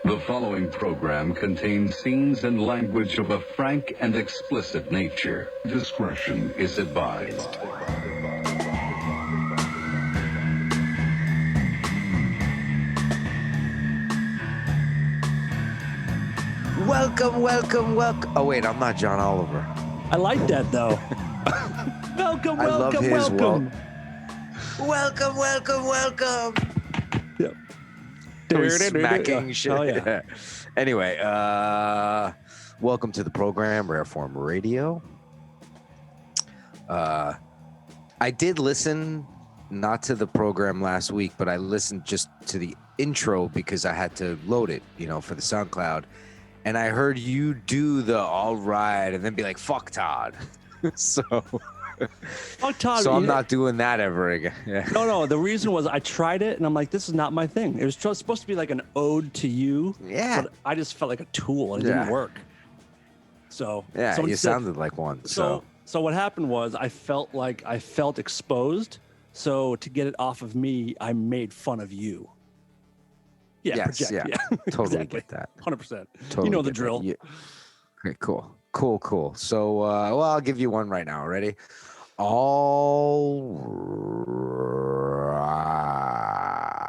The following program contains scenes and language of a frank and explicit nature. Discretion is advised. Welcome. Oh, wait, I'm not John Oliver. I like that, though. Welcome. Welcome. Yep. He's smacking shit. Oh, yeah. Anyway, welcome to the program, Rareform Radio. I did listen, not to the program last week, but I listened just to the intro because I had to load it, for the SoundCloud. And I heard you do the all right and then be like, fuck Todd. Fuck Todd. So I'm not doing that ever again. Yeah. No. The reason was I tried it and I'm like, this is not my thing. It was supposed to be like an ode to you. Yeah. But I just felt like a tool and it didn't work. So yeah, you sounded like one. So what happened was I felt exposed. So to get it off of me, I made fun of you. Yeah, yes, project. Yeah. Totally Exactly. get that. 100%. Totally You know the get drill. that. Yeah. Okay, cool. So, I'll give you one right now. Ready? All right.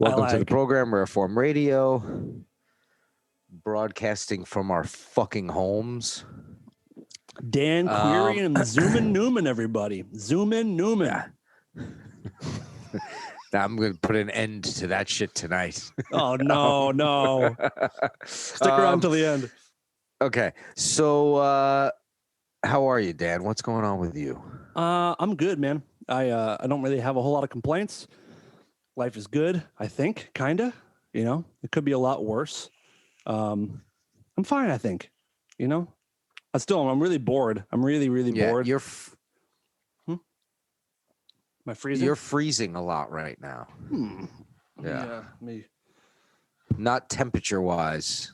Welcome to the program, Rareform Radio, broadcasting from our fucking homes. Dan Query and Zoomin' Newman, everybody. Zoomin' Newman. Yeah. I'm going to put an end to that shit tonight. Oh, no. Stick around till the end. Okay. So, how are you, Dan? What's going on with you? I'm good, man. I don't really have a whole lot of complaints. Life is good, I think, kind of. It could be a lot worse. I'm fine, I think. I'm really bored. I'm really bored. Am I freezing? You're freezing a lot right now. Yeah. Me. Not temperature-wise.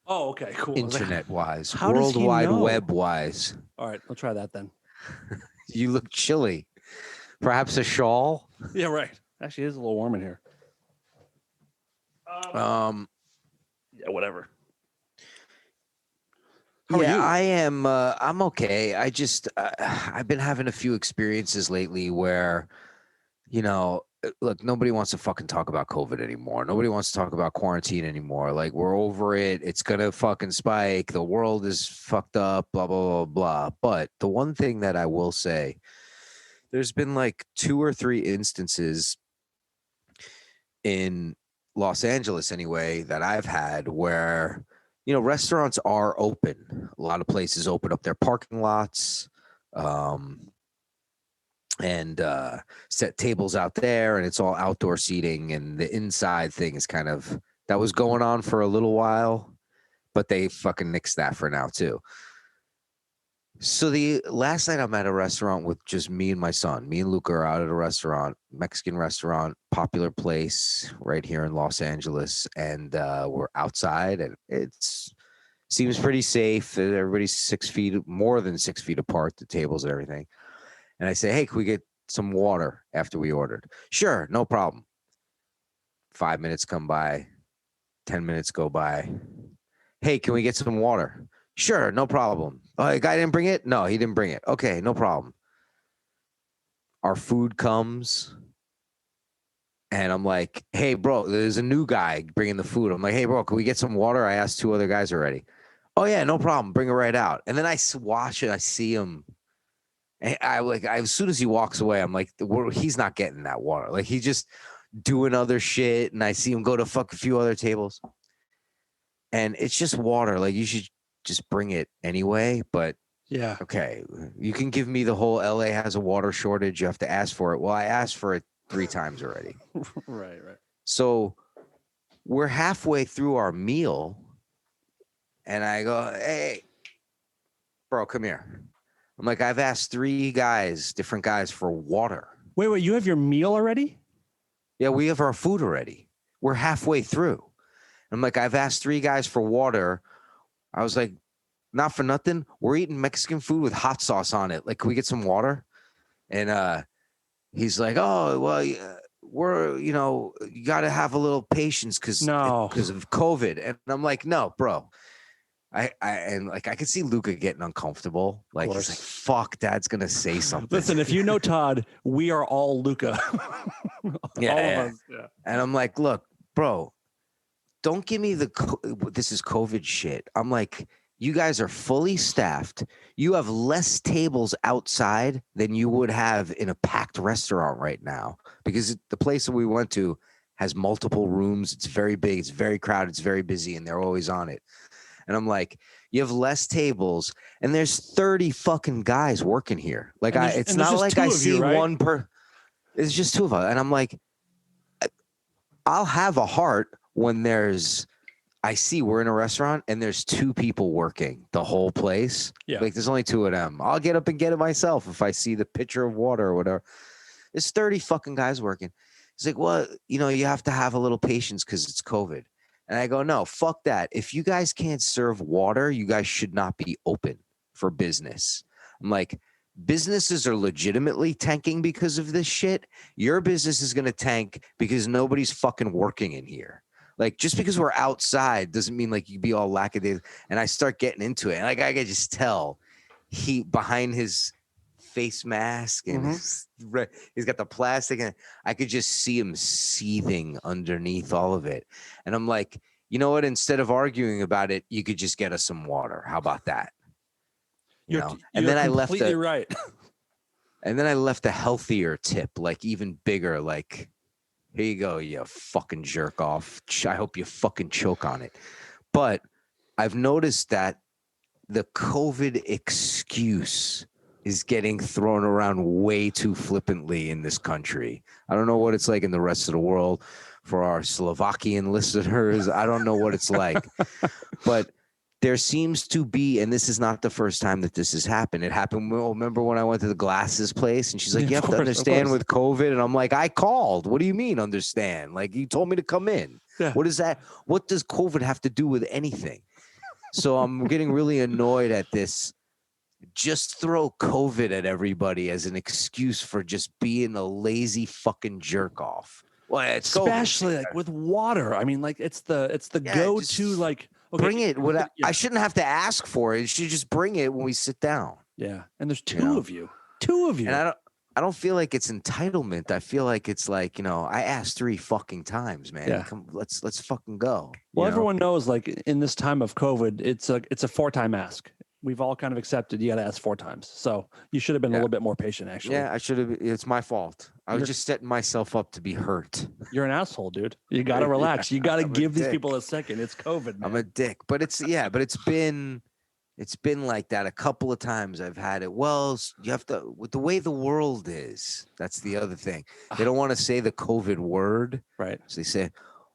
Oh, okay, cool. Internet-wise. How does he World Wide know? Web-wise. All right, I'll try that then. You look chilly. Perhaps a shawl? Yeah, right. Actually, it is a little warm in here. Yeah, whatever. How are you? I am. I'm okay. I've been having a few experiences lately where, look, nobody wants to fucking talk about COVID anymore. Nobody wants to talk about quarantine anymore. Like, we're over it. It's gonna fucking spike. The world is fucked up. Blah blah blah blah. But the one thing that I will say, there's been like 2 or 3 instances in Los Angeles, anyway, that I've had where, restaurants are open. A lot of places open up their parking lots, and set tables out there, and it's all outdoor seating, and the inside thing is that was going on for a little while, but they fucking nixed that for now too. So the last night I'm at a restaurant with just me and my son. Me and Luca are out at a restaurant, Mexican restaurant, popular place right here in Los Angeles. And we're outside and seems pretty safe. Everybody's more than 6 feet apart, the tables and everything. And I say, hey, can we get some water after we ordered? Sure, no problem. 5 minutes come by, 10 minutes go by. Hey, can we get some water? Sure, no problem. Oh, the guy didn't bring it? No, he didn't bring it. Okay, no problem. Our food comes, and I'm like, hey, bro, there's a new guy bringing the food. I'm like, hey, bro, can we get some water? I asked 2 other guys already. Oh, yeah, no problem. Bring it right out. And then I watch it. I see him. And as soon as he walks away, I'm like, he's not getting that water. Like, he's just doing other shit, and I see him go to fuck a few other tables. And it's just water. Like, you should just bring it anyway, but yeah, okay, you can give me the whole LA has a water shortage, you have to ask for it. Well, I asked for it 3 times already. Right. So we're halfway through our meal, and I go, hey, bro, come here. I'm like, I've asked 3 different guys for water. Wait, you have your meal already? Yeah, we have our food already. We're halfway through. I'm like, I've asked 3 guys for water. I was like, not for nothing, we're eating Mexican food with hot sauce on it. Like, can we get some water? And he's like, oh, well, we're, you got to have a little patience because No. of COVID. And I'm like, no, bro. I could see Luca getting uncomfortable. Like, he's like, fuck, Dad's going to say something. Listen, if you know Todd, we are all Luca. Yeah, all yeah. of us. Yeah. And I'm like, look, bro, don't give me this is COVID shit. I'm like, you guys are fully staffed. You have less tables outside than you would have in a packed restaurant right now, because the place that we went to has multiple rooms. It's very big. It's very crowded. It's very busy, and they're always on it. And I'm like, you have less tables, and there's 30 fucking guys working here. Like, it's not like I see one per. It's just two of us, and I'm like, I'll have a heart when I see we're in a restaurant and there's two people working the whole place. Yeah. Like, there's only two of them. I'll get up and get it myself if I see the pitcher of water or whatever. There's 30 fucking guys working. He's like, well, you have to have a little patience because it's COVID. And I go, no, fuck that. If you guys can't serve water, you guys should not be open for business. I'm like, businesses are legitimately tanking because of this shit. Your business is going to tank because nobody's fucking working in here. Like, just because we're outside doesn't mean like you be all lackadaisical. And I start getting into it. And like, I could just tell he behind his face mask and he's got the plastic, and I could just see him seething underneath all of it. And I'm like, you know what? Instead of arguing about it, you could just get us some water. How about that? You're and then I left completely right. And then I left a healthier tip, like even bigger, like, here you go, you fucking jerk off. I hope you fucking choke on it. But I've noticed that the COVID excuse is getting thrown around way too flippantly in this country. I don't know what it's like in the rest of the world for our Slovakian listeners. I don't know what it's like. But there seems to be, and this is not the first time that this has happened. It happened, remember when I went to the glasses place and she's like, you have to understand with COVID. And I'm like, I called. What do you mean understand? Like, you told me to come in. Yeah. What is that? What does COVID have to do with anything? So I'm getting really annoyed at this. Just throw COVID at everybody as an excuse for just being a lazy fucking jerk off. Well, it's especially COVID. like with water. I mean, like it's the go-to, like, okay, bring it. I shouldn't have to ask for it. You should just bring it when we sit down. Yeah. And there's two of you. And I don't feel like it's entitlement. I feel like it's like, I asked 3 fucking times, man. Yeah. Come, let's fucking go. Well, everyone knows, like, in this time of COVID, it's a 4-time ask. We've all kind of accepted you got to ask 4 times. So you should have been a little bit more patient, actually. Yeah, I should have. It's my fault. I was just setting myself up to be hurt. You're an asshole, dude. You got to relax. You got to give these people a second. It's COVID, man. I'm a dick, but it's been like that a couple of times. I've had it. Well, you have to, with the way the world is, that's the other thing. They don't want to say the COVID word. Right. So they say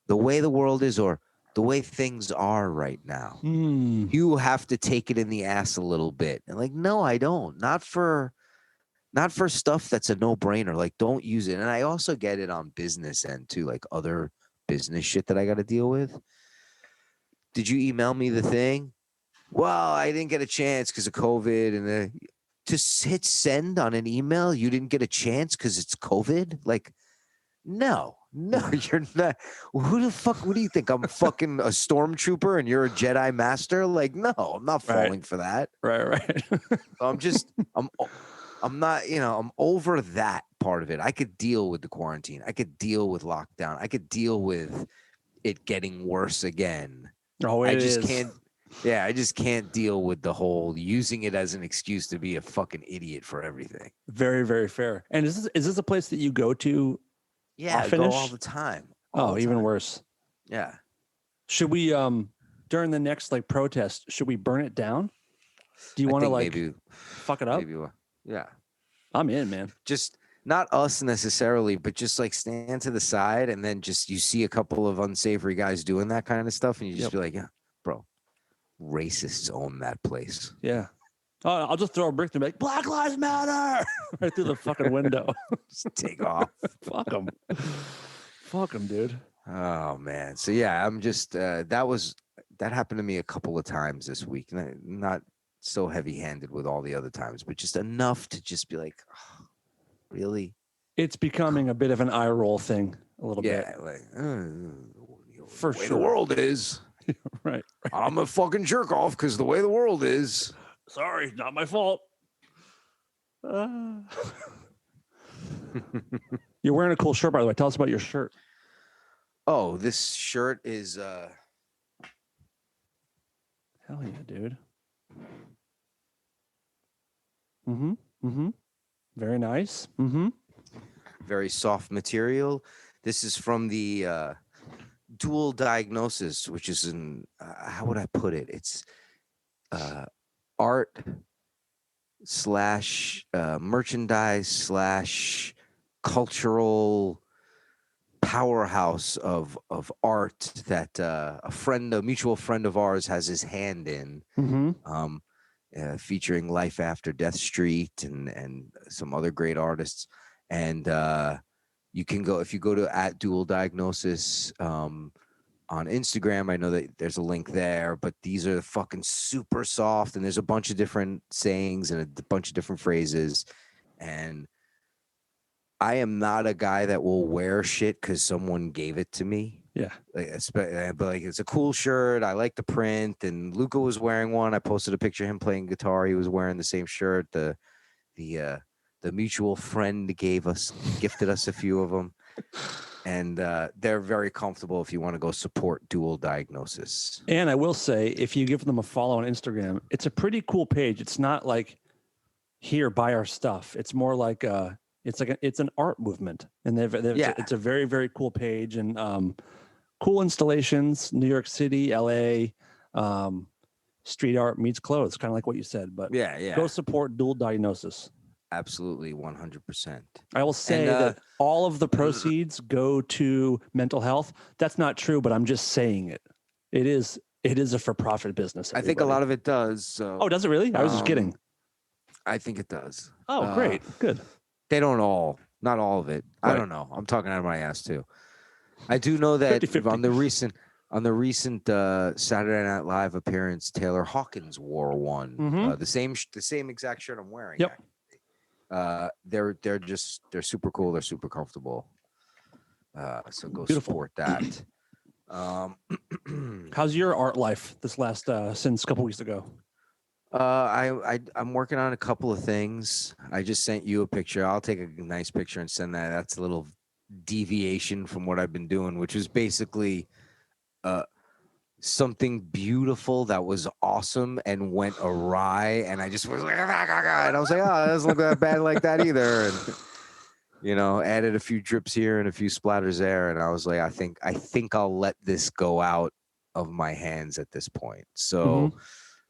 the way the world is, or the way things are right now. You have to take it in the ass a little bit. And like, no, I don't. Not for stuff that's a no-brainer. Like, don't use it. And I also get it on business end too, like other business shit that I got to deal with. Did you email me the thing? Well, I didn't get a chance because of COVID. And to hit send on an email, you didn't get a chance because it's COVID? Like, no, you're not. Who the fuck? What do you think? I'm fucking a stormtrooper and you're a Jedi master? Like, no, I'm not falling for that. Right. I'm not, I'm over that part of it. I could deal with the quarantine. I could deal with lockdown. I could deal with it getting worse again. Oh, I just can't deal with the whole using it as an excuse to be a fucking idiot for everything. Very, very fair. And is this a place that you go to? Yeah, I go all the time. Even worse. Yeah. Should we during the next like protest, should we burn it down? Do you want to like maybe fuck it up? Maybe, yeah. I'm in, man. Just not us necessarily, but just like stand to the side and then just you see a couple of unsavory guys doing that kind of stuff and you just be like, yeah, bro, racists own that place. Yeah. I'll just throw a brick and be like, Black Lives Matter right through the fucking window. Just take off. Fuck them. Fuck them, dude. Oh, man. So, yeah, I'm just that happened to me a couple of times this week. Not so heavy handed with all the other times, but just enough to just be like, oh, really? It's becoming a bit of an eye roll thing, a little bit. Yeah, like For the way sure. the world is. Right. I'm a fucking jerk off because the way the world is. Sorry, not my fault. You're wearing a cool shirt, by the way. Tell us about your shirt. Oh, this shirt is Hell yeah, dude. Very nice. very soft material. This is from the dual diagnosis, which is an how would I put it? It's art slash merchandise slash cultural powerhouse of art that a mutual friend of ours has his hand in. Featuring Life After Death Street and some other great artists. And you can go, if you go to @dual-diagnosis on Instagram, I know that there's a link there, but these are fucking super soft and there's a bunch of different sayings and a bunch of different phrases. And I am not a guy that will wear shit because someone gave it to me. Yeah. But like it's a cool shirt. I like the print. And Luca was wearing one. I posted a picture of him playing guitar. He was wearing the same shirt. The mutual friend gifted us a few of them. And they're very comfortable if you want to go support Dual Diagnosis. And I will say, if you give them a follow on Instagram, it's a pretty cool page. It's not like, here, buy our stuff. It's more like it's an art movement, and it's a very, very cool page, and cool installations. New York City, LA, street art meets clothes, kind of like what you said. But go support Dual Diagnosis. Absolutely, 100%. I will say that all of the proceeds go to mental health. That's not true, but I'm just saying it. It is a for-profit business. I think a lot of it does. So, oh, does it really? I was just kidding. I think it does. Oh, great. Good. They don't not all of it. Right. I don't know. I'm talking out of my ass too. I do know that 50-50. on the recent Saturday Night Live appearance, Taylor Hawkins wore one. The same exact shirt I'm wearing. Yep. They're super cool. They're super comfortable. So go support that. How's your art life this last since a couple weeks ago? I'm working on a couple of things. I just sent you a picture. I'll take a nice picture and send that. That's a little deviation from what I've been doing, which was basically something beautiful that was awesome and went awry. And I just was like, and I was like, oh, it doesn't look that bad like that either. And added a few drips here and a few splatters there. And I was like, I think I'll let this go out of my hands at this point. So.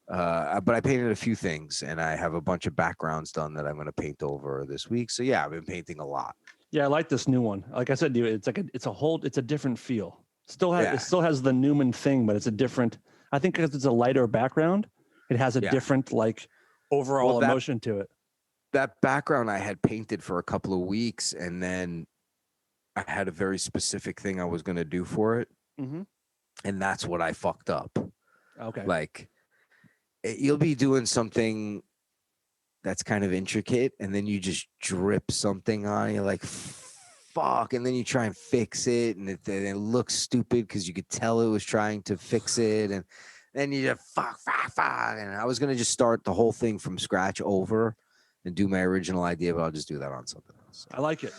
But I painted a few things, and I have a bunch of backgrounds done that I'm going to paint over this week. So yeah, I've been painting a lot. Yeah, I like this new one. Like I said, dude, it's a different feel. It still has the Newman thing, but it's a different. I think because it's a lighter background, it has a different like overall emotion to it. That background I had painted for a couple of weeks, and then I had a very specific thing I was going to do for it, and that's what I fucked up. Okay, like. You'll be doing something that's kind of intricate, and then you just drip something on it. You're like, fuck. And then you try and fix it, and it looks stupid because you could tell it was trying to fix it. And then you just fuck. And I was going to just start the whole thing from scratch over and do my original idea, but I'll just do that on something else. I like it.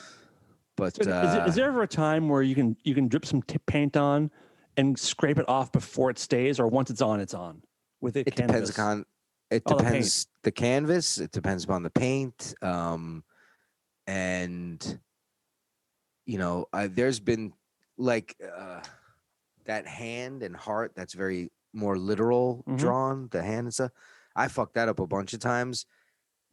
But is there ever a time where you can drip some paint on and scrape it off before it stays, or once it's on, it's on? It depends the canvas. It depends upon the paint. And there's been like that hand and heart that's very more literal drawn, the hand and stuff. I fucked that up a bunch of times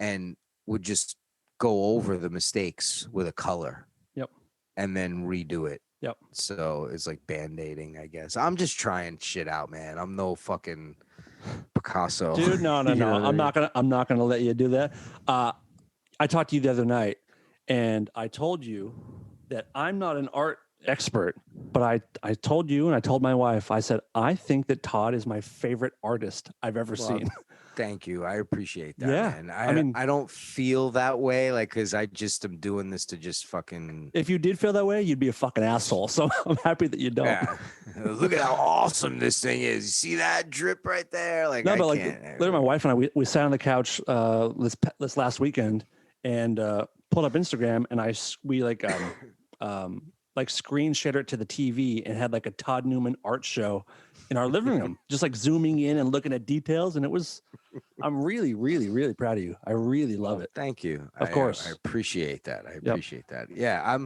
and would just go over the mistakes with a color. Yep. And then redo it. Yep. So it's like band-aiding, I guess. I'm just trying shit out, man. I'm no fucking Picasso. Dude, no. I'm not gonna let you do that. I talked to you the other night, and I told you that I'm not an art expert, but I told you and I told my wife, I said, I think that Todd is my favorite artist I've ever seen. Thank you. I appreciate that, Yeah, man. I mean- I don't feel that way, like, because I just am doing this to just fucking. If you did feel that way, you'd be a fucking asshole. So I'm happy that you don't. Yeah. Look at how awesome this thing is. You see that drip right there? Like, No, I but like, can't. literally, my wife and I, we sat on the couch this last weekend and pulled up Instagram, and we like screen shared it to the TV and had like a Todd Newman art show in our living room, just like zooming in and looking at details. And it was, I'm really, really, really proud of you. I really love it. Thank you. Of course. I appreciate that. I appreciate that. Yeah,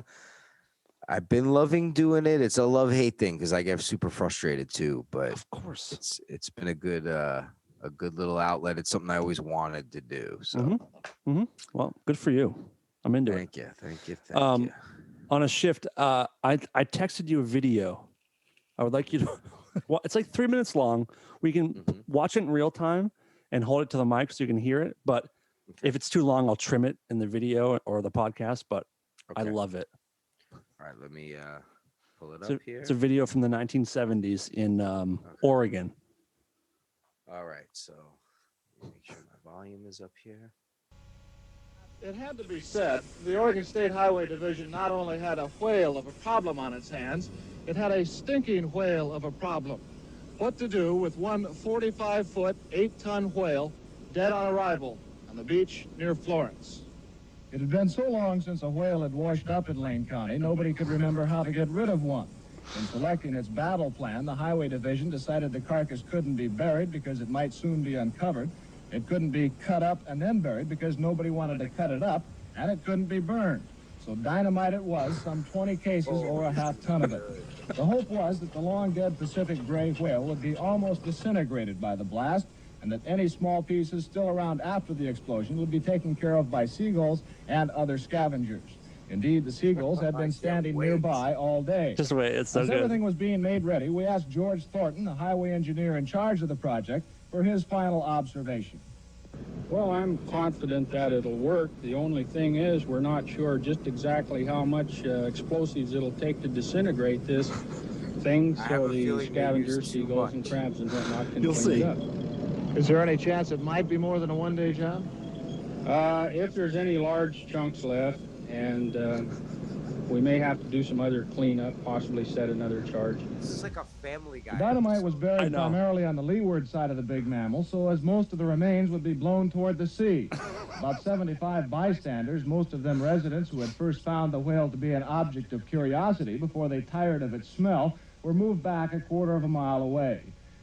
I've been loving doing it. It's a love-hate thing because I get super frustrated too, but Of course. it's been a good little outlet. It's something I always wanted to do. So Well, good for you. I'm into it. thank you. Thank you. On a shift, I texted you a video. I would like you to, well, it's like 3 minutes long. We can watch it in real time and hold it to the mic so you can hear it. But if it's too long, I'll trim it in the video or the podcast. But I love it. All right, let me pull it up here. It's a video from the 1970s in Oregon. All right, so make sure my volume is up here. It had to be said, the Oregon State Highway Division not only had a whale of a problem on its hands, it had a stinking whale of a problem. What to do with one 45-foot, 8-ton whale dead on arrival on the beach near Florence. It had been so long since a whale had washed up in Lane County, nobody could remember how to get rid of one. In selecting its battle plan, the Highway Division decided the carcass couldn't be buried because it might soon be uncovered. It couldn't be cut up and then buried because nobody wanted to cut it up, and it couldn't be burned. So dynamite it was, some 20 cases or a half-ton of it. The hope was that the long-dead Pacific gray whale would be almost disintegrated by the blast, and that any small pieces still around after the explosion would be taken care of by seagulls and other scavengers. Indeed, the seagulls had been standing nearby all day. Just wait, it's so As good. everything was being made ready, we asked George Thornton, the highway engineer in charge of the project, for his final observation. Well, I'm confident that it'll work. The only thing is we're not sure just exactly how much explosives it'll take to disintegrate this thing so the scavengers, seagulls, and crabs and whatnot can You'll clean see. it up. Is there any chance it might be more than a one-day job? If there's any large chunks left, and we may have to do some other cleanup, possibly set another charge. This is like a Family Guy. Dynamite was I buried know. primarily on the leeward side of the big mammal, so as most of the remains would be blown toward the sea. About 75 bystanders, most of them residents who had first found the whale to be an object of curiosity before they tired of its smell, were moved back a quarter of a mile away.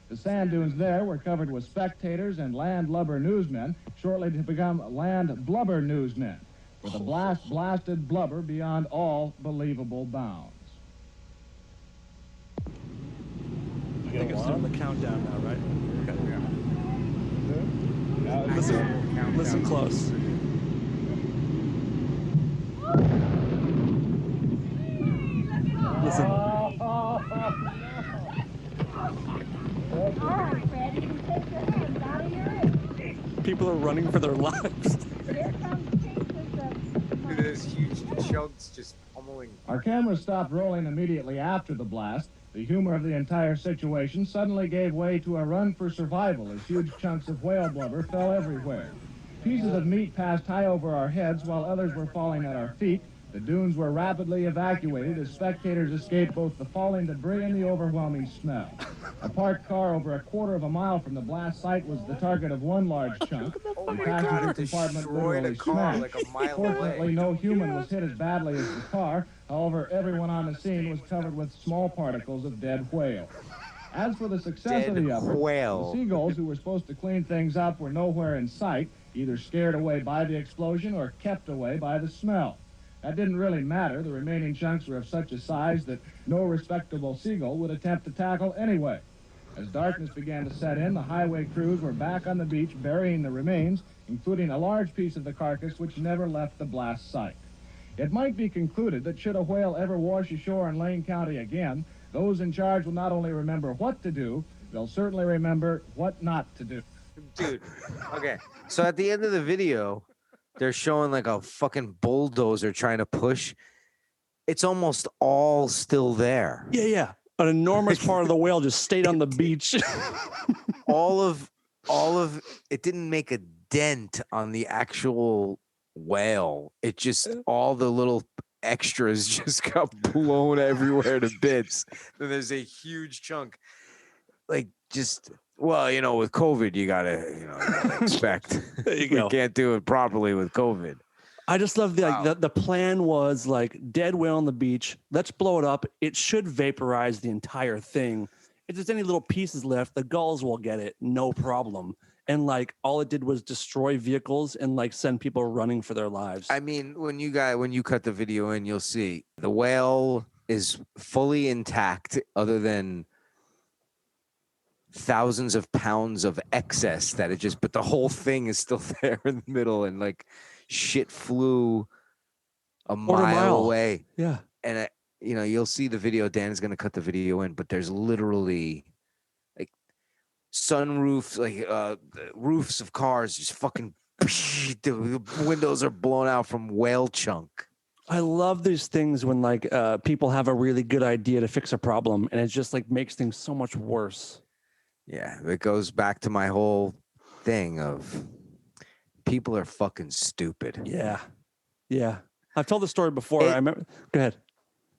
The sand dunes there were covered with spectators and landlubber newsmen, shortly to become land blubber newsmen, with the blast blasted blubber beyond all believable bounds. I think it's doing the countdown now, right? Okay. Listen close. Listen. All right, Fred, you can take your hands out of your ears. People are running for their lives. Here comes pieces of... There's huge chunks just pummeling. Our cameras stopped rolling immediately after the blast. The humor of the entire situation suddenly gave way to a run for survival as huge chunks of whale blubber fell everywhere. Pieces of meat passed high over our heads while others were falling at our feet. The dunes were rapidly evacuated as spectators escaped both the falling debris and the overwhelming smell. A parked car over a quarter of a mile from the blast site was the target of one large chunk. Oh The my passenger God! It compartment destroyed a literally car smashed. like a mile Fortunately, away. no human was hit as badly as the car. However, everyone on the scene was covered with small particles of dead whale. As for the success of Dead the effort, whale. the seagulls who were supposed to clean things up were nowhere in sight, either scared away by the explosion or kept away by the smell. That didn't really matter. The remaining chunks were of such a size that no respectable seagull would attempt to tackle anyway. As darkness began to set in, the highway crews were back on the beach burying the remains, including a large piece of the carcass which never left the blast site. It might be concluded that should a whale ever wash ashore in Lane County again, those in charge will not only remember what to do, they'll certainly remember what not to do. Dude, okay. So at the end of the video, they're showing like a fucking bulldozer trying to push. It's almost all still there. Yeah. An enormous part of the whale just stayed on the beach. All of it didn't make a dent on the actual whale. It just all the little extras just got blown everywhere to bits. Then there's a huge chunk, like just well, with COVID, you gotta expect. There you We go. can't do it properly with COVID. I just love the plan was like dead whale on the beach. Let's blow it up. It should vaporize the entire thing. If there's any little pieces left, the gulls will get it, no problem. And like all it did was destroy vehicles and like send people running for their lives. I mean, when you cut the video in, you'll see the whale is fully intact, other than thousands of pounds of excess that it just. But the whole thing is still there in the middle, and like shit flew a mile away. Yeah, and you'll see the video. Dan is going to cut the video in, but there's literally like sunroofs, like roofs of cars, just fucking. The windows are blown out from whale chunk. I love these things when like people have a really good idea to fix a problem, and it just like makes things so much worse. Yeah, it goes back to my whole thing of people are fucking stupid. Yeah. I've told the story before. I remember. Go ahead.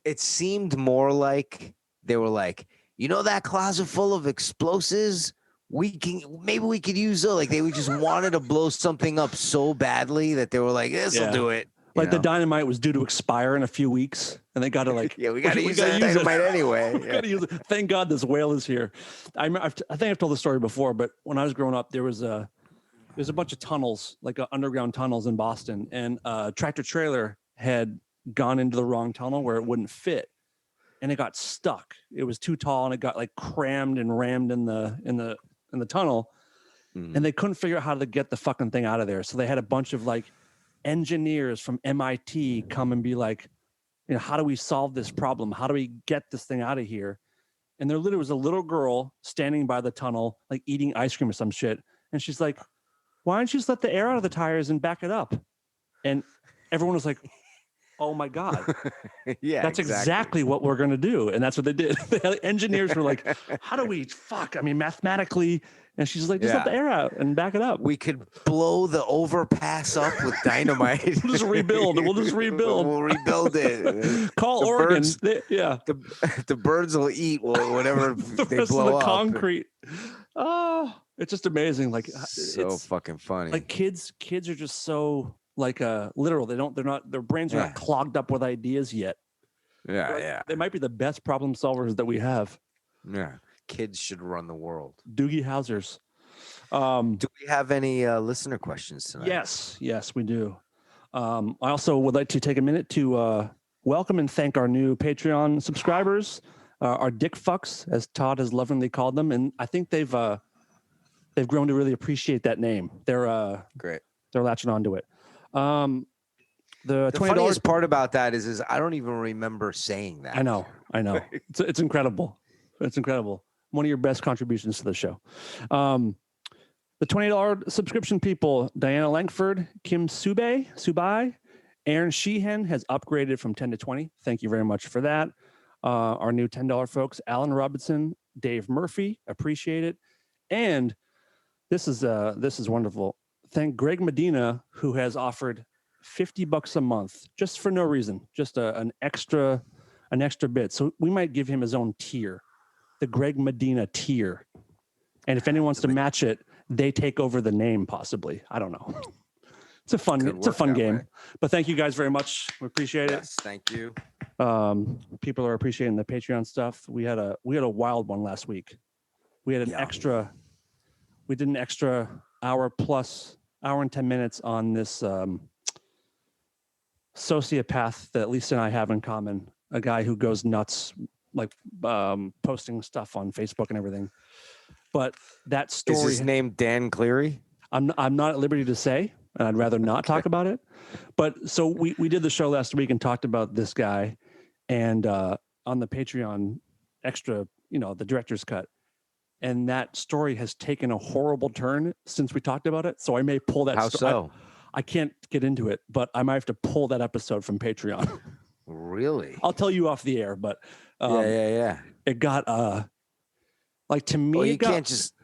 It seemed more like they were like, that closet full of explosives. Maybe we could use it. Like they just wanted to blow something up so badly that they were like, this'll do it. Like the dynamite was due to expire in a few weeks, and they got to like, we got to use that dynamite anyway. We got to use it. Thank God this whale is here. I think I've told the story before, but when I was growing up, there's a bunch of tunnels, like underground tunnels in Boston, and a tractor trailer had gone into the wrong tunnel where it wouldn't fit, and it got stuck. It was too tall, and it got like crammed and rammed in the tunnel, and they couldn't figure out how to get the fucking thing out of there. So they had a bunch of like engineers from MIT come and be like, how do we solve this problem? How do we get this thing out of here? And there literally was a little girl standing by the tunnel, like eating ice cream or some shit. And she's like, why don't you just let the air out of the tires and back it up? And everyone was like, oh my God. Yeah, that's exactly what we're going to do. And that's what they did. The engineers were like, how do we mathematically? And she's like, just let the air out and back it up. We could blow the overpass up with dynamite. We'll just rebuild. We'll rebuild it. Call Oregon. The birds will eat whatever the they rest blow of the up. Concrete. Oh, it's just amazing. Like so fucking funny. Like kids are just so like literal. Their brains are not clogged up with ideas yet. Yeah. They might be the best problem solvers that we have. Yeah. Kids should run the world. Doogie Howsers. Do we have any listener questions tonight? Yes, we do. I also would like to take a minute to welcome and thank our new Patreon subscribers, our dick fucks, as Todd has lovingly called them, and I think they've grown to really appreciate that name. They're great. They're latching onto it. The funniest part about that is I don't even remember saying that. I know. It's incredible. It's incredible. One of your best contributions to the show. The $20 subscription people, Diana Langford, Kim Subai, Aaron Sheehan has upgraded from 10 to 20. Thank you very much for that. Our new $10 folks, Alan Robinson, Dave Murphy, appreciate it. And this is wonderful. Thank Greg Medina, who has offered $50 a month just for no reason, just an extra bit. So we might give him his own tier, the Greg Medina tier. And if anyone wants to match it, they take over the name, possibly. I don't know. It's a fun game. Way. But thank you guys very much. We appreciate it. Thank you. People are appreciating the Patreon stuff. We had a wild one last week. We had we did an extra hour and 10 minutes on this sociopath that Lisa and I have in common, a guy who goes nuts, like posting stuff on Facebook and everything. But that story... Is his name Dan Cleary? I'm not at liberty to say, and I'd rather not talk about it. But so we did the show last week and talked about this guy, and on the Patreon extra, the director's cut. And that story has taken a horrible turn since we talked about it. So I may pull that. How so? I can't get into it, but I might have to pull that episode from Patreon. Really? I'll tell you off the air, but yeah. It got like to me. Well, you can't just.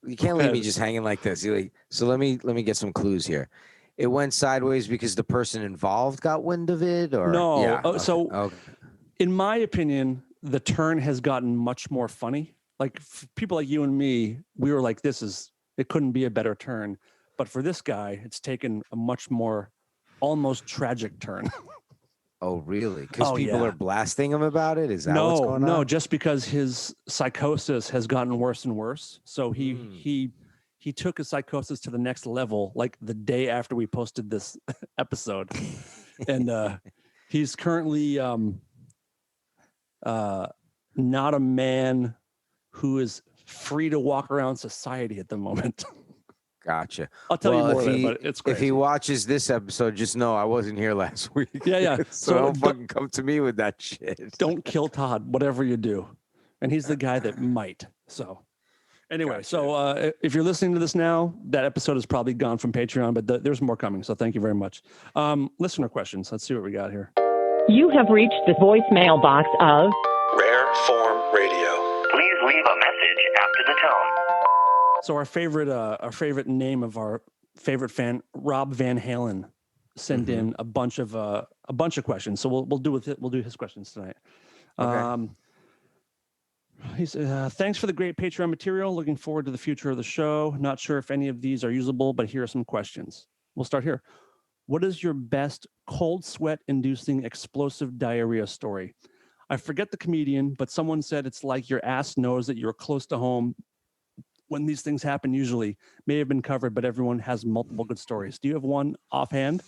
you can't leave me just hanging like this. So let me get some clues here. It went sideways because the person involved got wind of it, or No. Yeah. Okay. So, in my opinion, the turn has gotten much more funny. Like people like you and me, we were like, it couldn't be a better turn. But for this guy, it's taken a much more almost tragic turn. Oh, really? Because people are blasting him about it? Is that what's going on? No, just because his psychosis has gotten worse and worse. So he took his psychosis to the next level, like the day after we posted this episode. And he's currently not a man who is free to walk around society at the moment. Gotcha. I'll tell you more later, but it's crazy. If he watches this episode, just know I wasn't here last week. Yeah. so don't fucking come to me with that shit. Don't kill Todd, whatever you do. And he's the guy that might. So anyway, Gotcha. If you're listening to this now, that episode is probably gone from Patreon, but there's more coming. So thank you very much. Listener questions. Let's see what we got here. You have reached the voicemail box of Rare Form Radio. Please leave a message after the tone. So our favorite name of our favorite fan, Rob Van Halen, sent in a bunch of questions. So we'll do his questions tonight. Okay. He said, thanks for the great Patreon material. Looking forward to the future of the show. Not sure if any of these are usable, but here are some questions. We'll start here. What is your best cold sweat inducing explosive diarrhea story? I forget the comedian, but someone said it's like your ass knows that you're close to home when these things happen. Usually may have been covered, but everyone has multiple good stories. Do you have one offhand?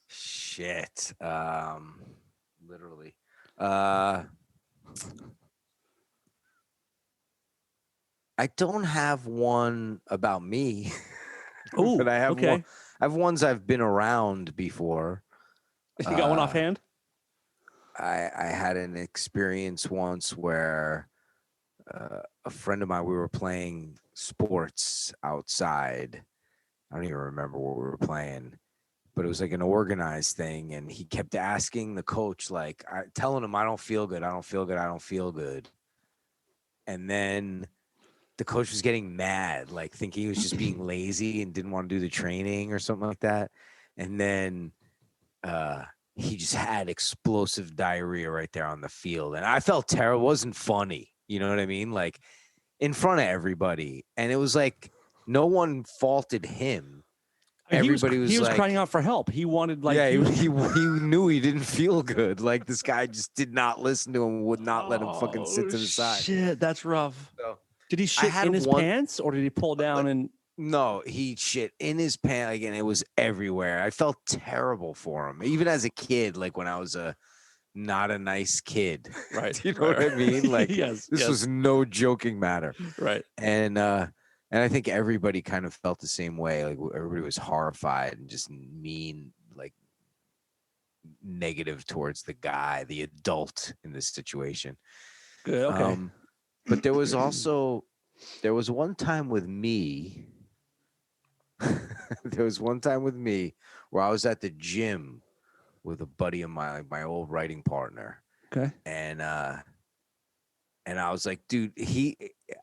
Shit. Literally. I don't have one about me. Oh, but I have one. I have ones I've been around before. You got one offhand? I had an experience once where a friend of mine, we were playing sports outside. I don't even remember what we were playing, but it was like an organized thing. And he kept asking the coach, like, telling him, I don't feel good. I don't feel good. I don't feel good. And then the coach was getting mad, like thinking he was just being lazy and didn't want to do the training or something like that. And then he just had explosive diarrhea right there on the field. And I felt terrible. It wasn't funny. You know what I mean? Like in front of everybody. And it was like, no one faulted him. Everybody he was like, crying out for help. He wanted like, he knew he didn't feel good. Like this guy just did not listen to him, would not let him fucking sit to the side. Shit, that's rough. So, did he shit in his pants or did he pull down and? No, he shit in his pants. Again, it was everywhere. I felt terrible for him, even as a kid. Like when I was not a nice kid, right? You know what I mean? Like yes, this was no joking matter, right? And I think everybody kind of felt the same way. Like everybody was horrified and just mean, like negative towards the guy, the adult in this situation. Good. Okay. But there was one time with me. There was one time with me where I was at the gym with a buddy of mine, my old writing partner. Okay. And I was like, dude,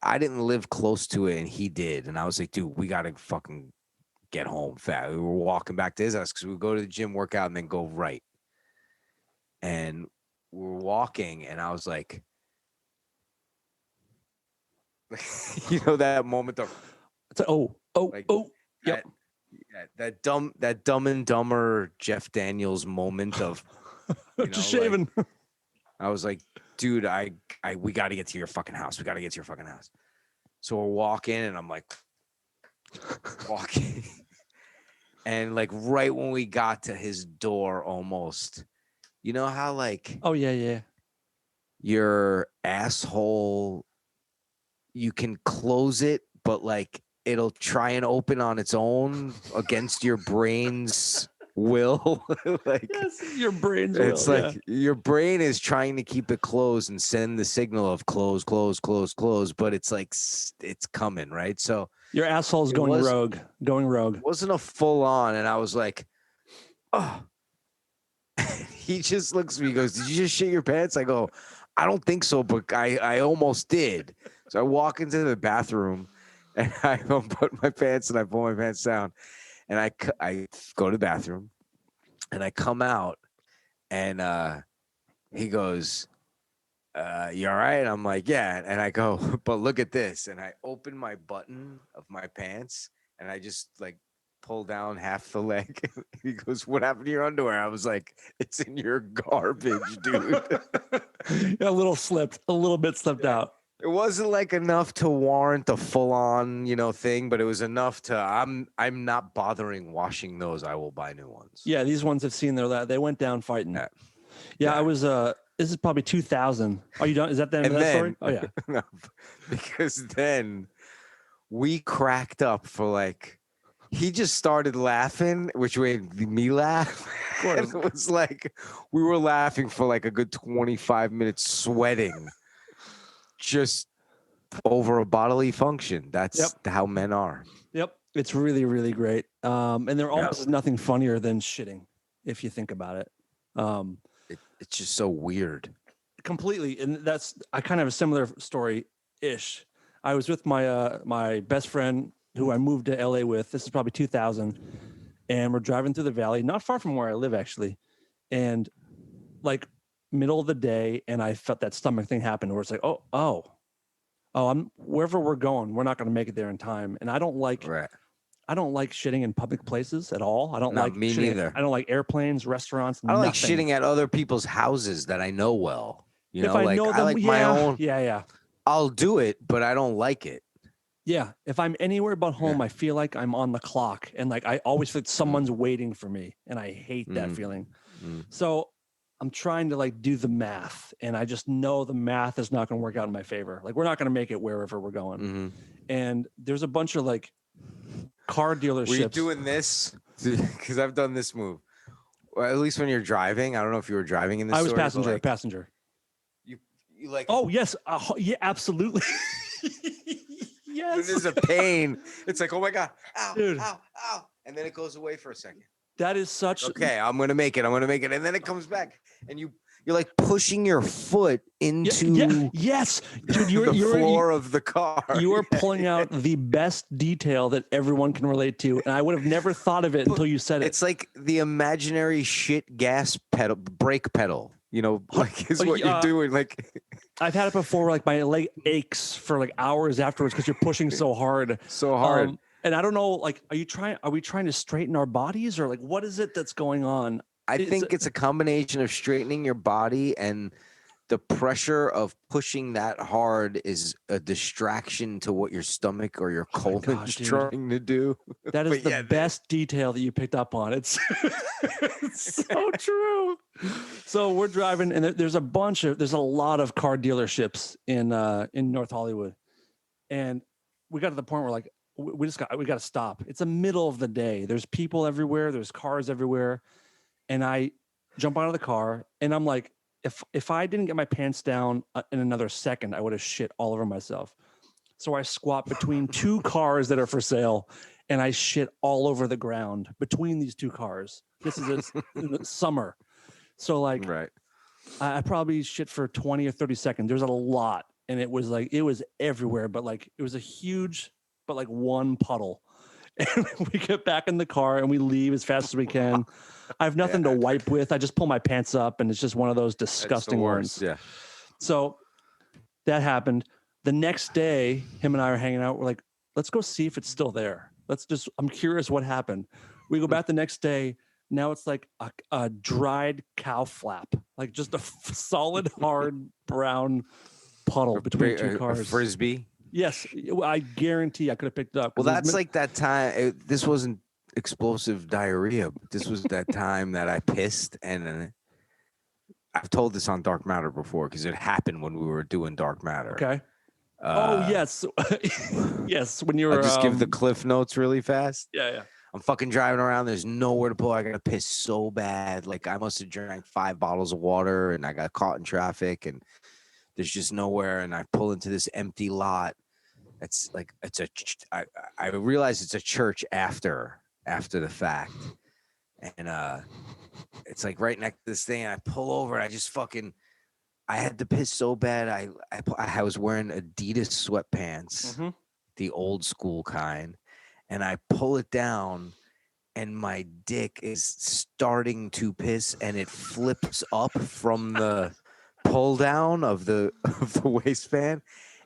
I didn't live close to it and he did. And I was like, dude, we got to fucking get home fast. We were walking back to his house because we would go to the gym, work out, and then go right. And we were walking and I was like, you know, that moment of, yep. That Dumb and Dumber Jeff Daniels moment of, just shaving. Like, I was like, dude, we got to get to your fucking house. We got to get to your fucking house. So we're walking and I'm like walking. And like right when we got to his door almost, you know how like, oh yeah. Your asshole, you can close it, but like it'll try and open on its own against your brain's will. Like yes, your brain's it's will, like your brain is trying to keep it closed and send the signal of close, but it's like it's coming, right? So your asshole's going rogue. It wasn't a full on, and I was like, oh. He just looks at me, he goes, did you just shit your pants? I go, I don't think so, but I almost did. So I walk into the bathroom And I don't put my pants and I pull my pants down and I go to the bathroom and I come out and he goes, you all right? I'm like, yeah. And I go, but look at this. And I open my button of my pants and I just like pull down half the leg. He goes, what happened to your underwear? I was like, it's in your garbage, dude. A little bit slipped out. It wasn't like enough to warrant a full on, thing, but it was enough to I'm not bothering washing those. I will buy new ones. Yeah, these ones have seen they went down fighting. Yeah. I was this is probably 2000. Are you done? Is that the end of that story? Oh yeah. No, because then we cracked up for like he just started laughing, which made me laugh. And it was like we were laughing for like a good 25 minutes, sweating. Just over a bodily function. That's how men are. Yep. It's really, really great. And there almost is nothing funnier than shitting, if you think about it. It's just so weird. Completely. And I kind of have a similar story-ish. I was with my best friend who I moved to LA with. This is probably 2000. And we're driving through the valley, not far from where I live, actually. And like middle of the day, and I felt that stomach thing happen where it's like, I'm wherever we're going, we're not going to make it there in time. And I don't like shitting in public places at all. I don't like me shitting, neither. I don't like airplanes, restaurants. I don't like shitting at other people's houses that I know well. If I know them, I like my own. Yeah. I'll do it, but I don't like it. Yeah. If I'm anywhere but home, I feel like I'm on the clock, and like I always feel like someone's waiting for me, and I hate that feeling. So I'm trying to like do the math, and I just know the math is not going to work out in my favor. Like we're not going to make it wherever we're going. And there's a bunch of like car dealerships. Were you doing this? Because I've done this move. Well, at least when you're driving. I don't know if you were driving in this. I was passenger. You like? Oh yes, yeah, absolutely. Yes. When there's a pain. It's like, oh my god, ow, dude. Ow, and then it goes away for a second. That is such. Okay, I'm gonna make it, and then it comes back, and you're like pushing your foot into yes, dude, the floor of the car. You are pulling out the best detail that everyone can relate to, and I would have never thought of it until you said it. It's like the imaginary shit gas pedal, brake pedal. Like is what you're doing. Like I've had it before. Like my leg aches for like hours afterwards because you're pushing so hard. And I don't know. Like, are we trying to straighten our bodies, or like what is it that's going on? I think it's a combination of straightening your body, and the pressure of pushing that hard is a distraction to what your stomach or your colon's trying to do. That is the best detail that you picked up on. It's so true. So we're driving, and there's a lot of car dealerships in North Hollywood, and we got to the point where like we got to stop. It's the middle of the day. There's people everywhere. There's cars everywhere. And I jump out of the car, and I'm like, if I didn't get my pants down in another second, I would have shit all over myself. So I squat between two cars that are for sale, and I shit all over the ground between these two cars. This is in the summer. So like, I probably shit for 20 or 30 seconds. There's a lot. And it was everywhere, but like, it was a huge, but like one puddle. And we get back in the car and we leave as fast as we can. I have nothing to wipe with. I just pull my pants up, and it's just one of those disgusting ones. Yeah. So that happened. The next day, him and I are hanging out. We're like, let's go see if it's still there. I'm curious what happened. We go back the next day. Now it's like a dried cow flap, like just a solid, hard brown puddle between two cars. A frisbee. Yes, I guarantee I could have picked it up. Well, that's like that time. This wasn't explosive diarrhea. This was that time that I pissed, and I've told this on Dark Matter before because it happened when we were doing Dark Matter. Okay. Yes, yes. When you were, I'll just give the cliff notes really fast. Yeah. I'm fucking driving around. There's nowhere to pull. I gotta piss so bad. Like I must have drank 5 bottles of water, and I got caught in traffic, and there's just nowhere. And I pull into this empty lot. It's like I realize it's a church after the fact, and it's like right next to this thing. And I pull over, and I just I had to piss so bad. I was wearing Adidas sweatpants the old school kind, and I pull it down, and my dick is starting to piss, and it flips up from the pull down of the waistband,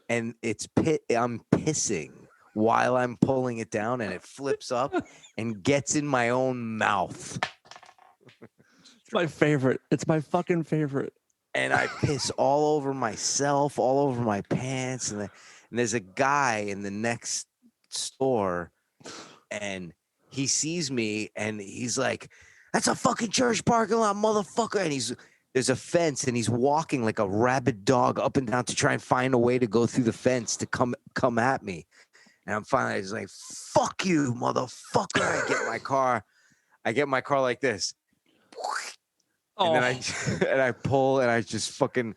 and I'm pissing while I'm pulling it down, and it flips up and gets in my own mouth. It's my favorite. It's my fucking favorite. And I piss all over myself, all over my pants, and there's a guy in the next store, and he sees me, and he's like, "That's a fucking church parking lot, motherfucker!" And there's a fence, and he's walking like a rabid dog up and down to try and find a way to go through the fence to come at me. And I'm finally just like, "Fuck you, motherfucker!" I get my car like this. And then I pull, and I just fucking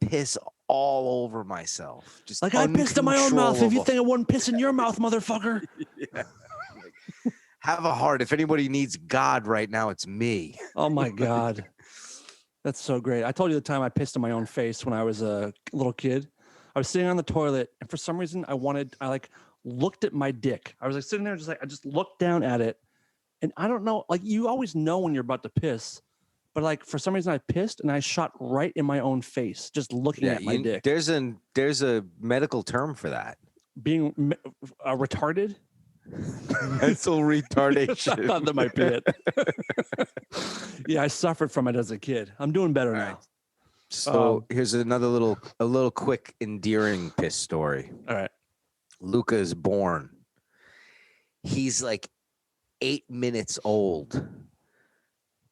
piss all over myself. Just like I pissed in my own mouth. If you think I wouldn't piss in your mouth, motherfucker. Yeah. Have a heart. If anybody needs God right now, it's me. Oh my God. That's so great. I told you the time I pissed in my own face when I was a little kid. I was sitting on the toilet, and for some reason I like looked at my dick. I was like sitting there I just looked down at it. And I don't know, like you always know when you're about to piss. But like for some reason I pissed and I shot right in my own face, just looking at my dick. There's a medical term for that. Being retarded. Mental retardation. I thought that might be it. Yeah, I suffered from it as a kid. I'm doing better now. Right. So here's another little quick endearing piss story. All right. Luca is born. He's like 8 minutes old.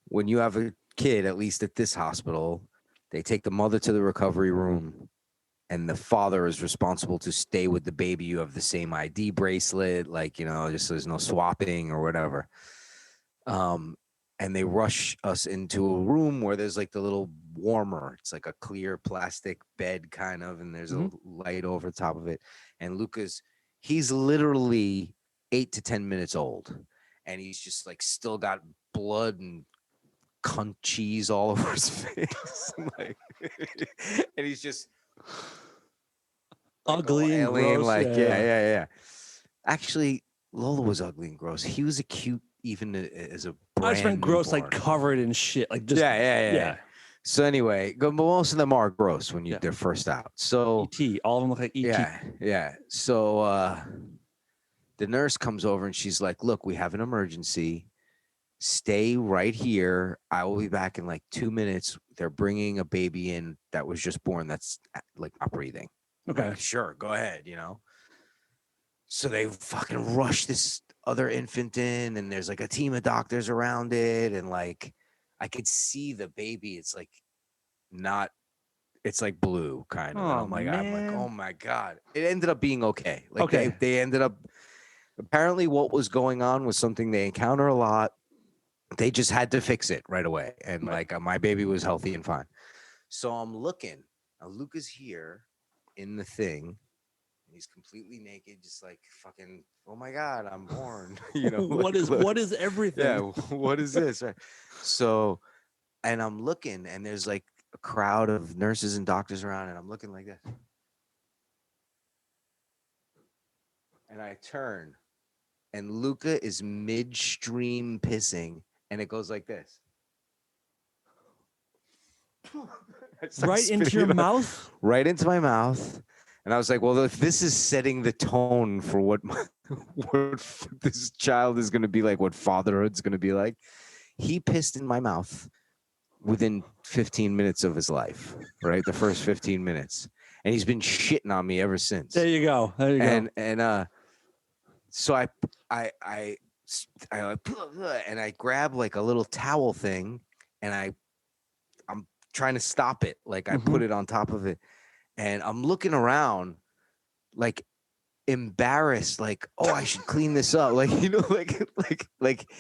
When you have a kid, at least at this hospital, they take the mother to the recovery room, and the father is responsible to stay with the baby. You have the same ID bracelet, like, just so there's no swapping or whatever. And they rush us into a room where there's like the little warmer. It's like a clear plastic bed kind of, and there's a light over the top of it. And he's literally 8 to 10 minutes old, and he's just like still got blood and cunt cheese all over his face. And he's just ugly and gross. Yeah. Actually, Lola was ugly and gross. He was a cute, even as a brand I just meant gross, newborn. like covered in shit. Like just yeah. So anyway, but most of them are gross when they're first out. So ET, all of them look like ET. Yeah. So the nurse comes over and she's like, "Look, we have an emergency. Stay right here. I will be back in like 2 minutes. They're bringing a baby in that was just born that's like not breathing." Okay. Like, sure, go ahead, So they fucking rush this other infant in, and there's like a team of doctors around it, and like I could see the baby. It's like it's like blue kind of. Oh, I'm like, oh my God. It ended up being okay. Like okay. They ended up, apparently what was going on was something they encounter a lot. They just had to fix it right away. And like my baby was healthy and fine. So I'm looking. Now Luca's here in the thing. He's completely naked, just like fucking, oh my God, I'm born. What is everything? Yeah, what is this? Right. So, and I'm looking, and there's like a crowd of nurses and doctors around, and I'm looking like this. And I turn, and Luca is midstream pissing, and it goes like this. Right into your mouth? Right into my mouth. And I was like, well, if this is setting the tone for what this child is going to be like, what fatherhood's going to be like, he pissed in my mouth within 15 minutes of his life, right? The first 15 minutes. And he's been shitting on me ever since. There you go. And so I grab like a little towel thing, and I'm trying to stop it. Like I put it on top of it. And I'm looking around, like embarrassed, like, oh, I should clean this up, like like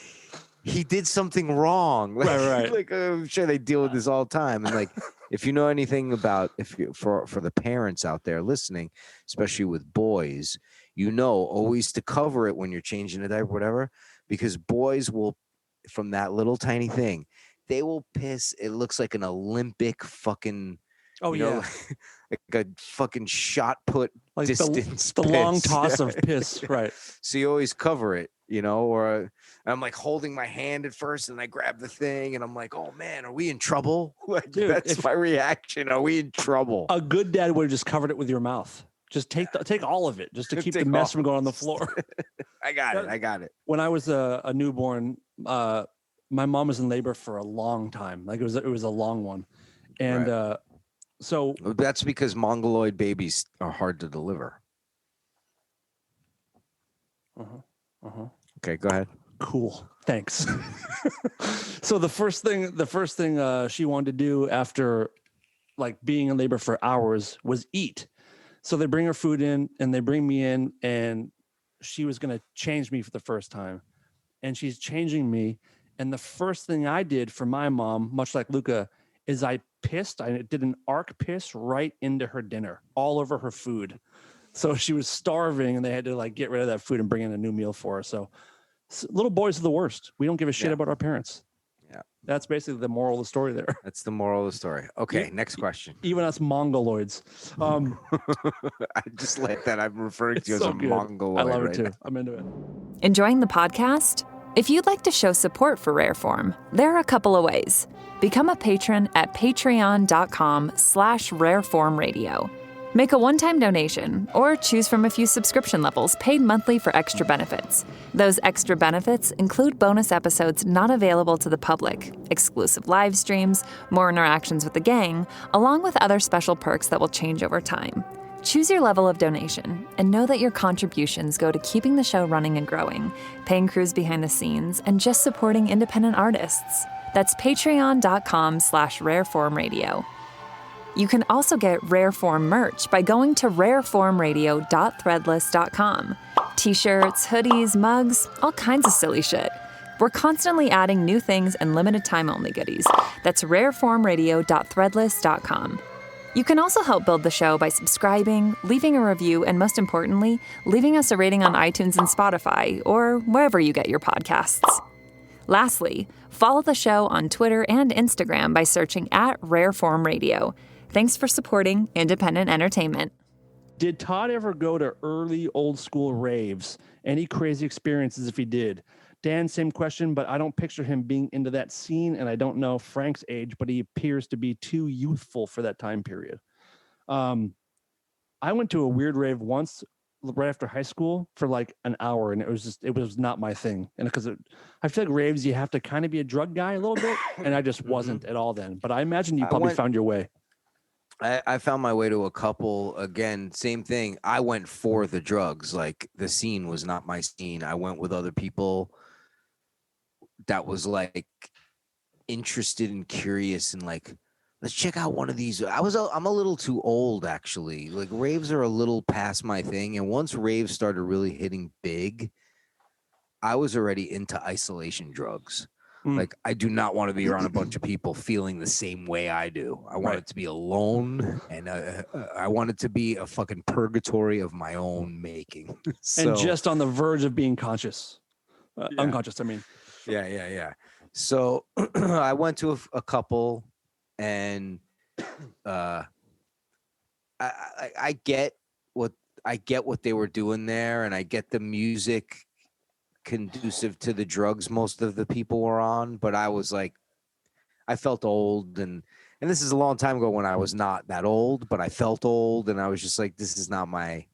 he did something wrong, like, right. Like I'm sure they deal with this all the time. And like, if you know anything about for the parents out there listening, especially with boys, always to cover it when you're changing a diaper, whatever, because boys will, from that little tiny thing, they will piss. It looks like an Olympic fucking Oh, you know, yeah. like a fucking shot put Like distance. the long piss. toss of piss. Right. So you always cover it, you know, or I'm like holding my hand at first and I grab the thing and I'm like, oh man, are we in trouble? Like, Dude, that's my reaction. Are we in trouble? A good dad would have just covered it with your mouth. Just take all of it, just to keep the Take mess all from going on the floor. I got it. When I was a newborn, my mom was in labor for a long time. Like it was a long one, and Right. so That's because mongoloid babies are hard to deliver. Okay, go ahead. Cool. Thanks. So the first thing she wanted to do after like being in labor for hours was eat. So they bring her food in and they bring me in, and she was going to change me for the first time. And she's changing me. And the first thing I did for my mom, much like Luca, is I did an arc piss right into her dinner, all over her food. So she was starving and they had to like get rid of that food and bring in a new meal for her. So little boys are the worst. We don't give a shit about our parents. Yeah. That's basically the moral of the story there. That's the moral of the story. Okay, next question. Even us mongoloids. I just like that I'm referring to you as so a good. mongoloid. I love it right too. now. I'm into it. Enjoying the podcast? If you'd like to show support for Rareform, there are a couple of ways. Become a patron at patreon.com/rareformradio. Make a one-time donation or choose from a few subscription levels paid monthly for extra benefits. Those extra benefits include bonus episodes not available to the public, exclusive live streams, more interactions with the gang, along with other special perks that will change over time. Choose your level of donation and know that your contributions go to keeping the show running and growing, paying crews behind the scenes, and just supporting independent artists. That's patreon.com/rareformradio. You can also get Rareform merch by going to rareformradio.threadless.com. T-shirts, hoodies, mugs, all kinds of silly shit. We're constantly adding new things and limited time only goodies. That's rareformradio.threadless.com. You can also help build the show by subscribing, leaving a review, and most importantly, leaving us a rating on iTunes and Spotify, or wherever you get your podcasts. Lastly, follow the show on Twitter and Instagram by searching @RareformRadio. Thanks for supporting independent entertainment. Did Todd ever go to early old school raves? Any crazy experiences if he did? Dan, same question, but I don't picture him being into that scene, and I don't know Frank's age, but he appears to be too youthful for that time period. I went to a weird rave once right after high school for like an hour, and it was not my thing. And because I feel like raves, you have to kind of be a drug guy a little bit, and I just wasn't at all then. But I imagine you probably found your way. I found my way to a couple. Again, same thing. I went for the drugs. Like the scene was not my scene. I went with other people that was like interested and curious and like, let's check out one of these. I'm a little too old actually. Like raves are a little past my thing. And once raves started really hitting big, I was already into isolation drugs. Like I do not want to be around a bunch of people feeling the same way I do. I want it to be alone, and I want it to be a fucking purgatory of my own making. And just on the verge of being conscious, unconscious. I mean, yeah. So I went to a couple, and I get what they were doing there, and I get the music conducive to the drugs most of the people were on, but I was like, I felt old, and this is a long time ago when I was not that old, but I felt old, and I was just like, this is not my,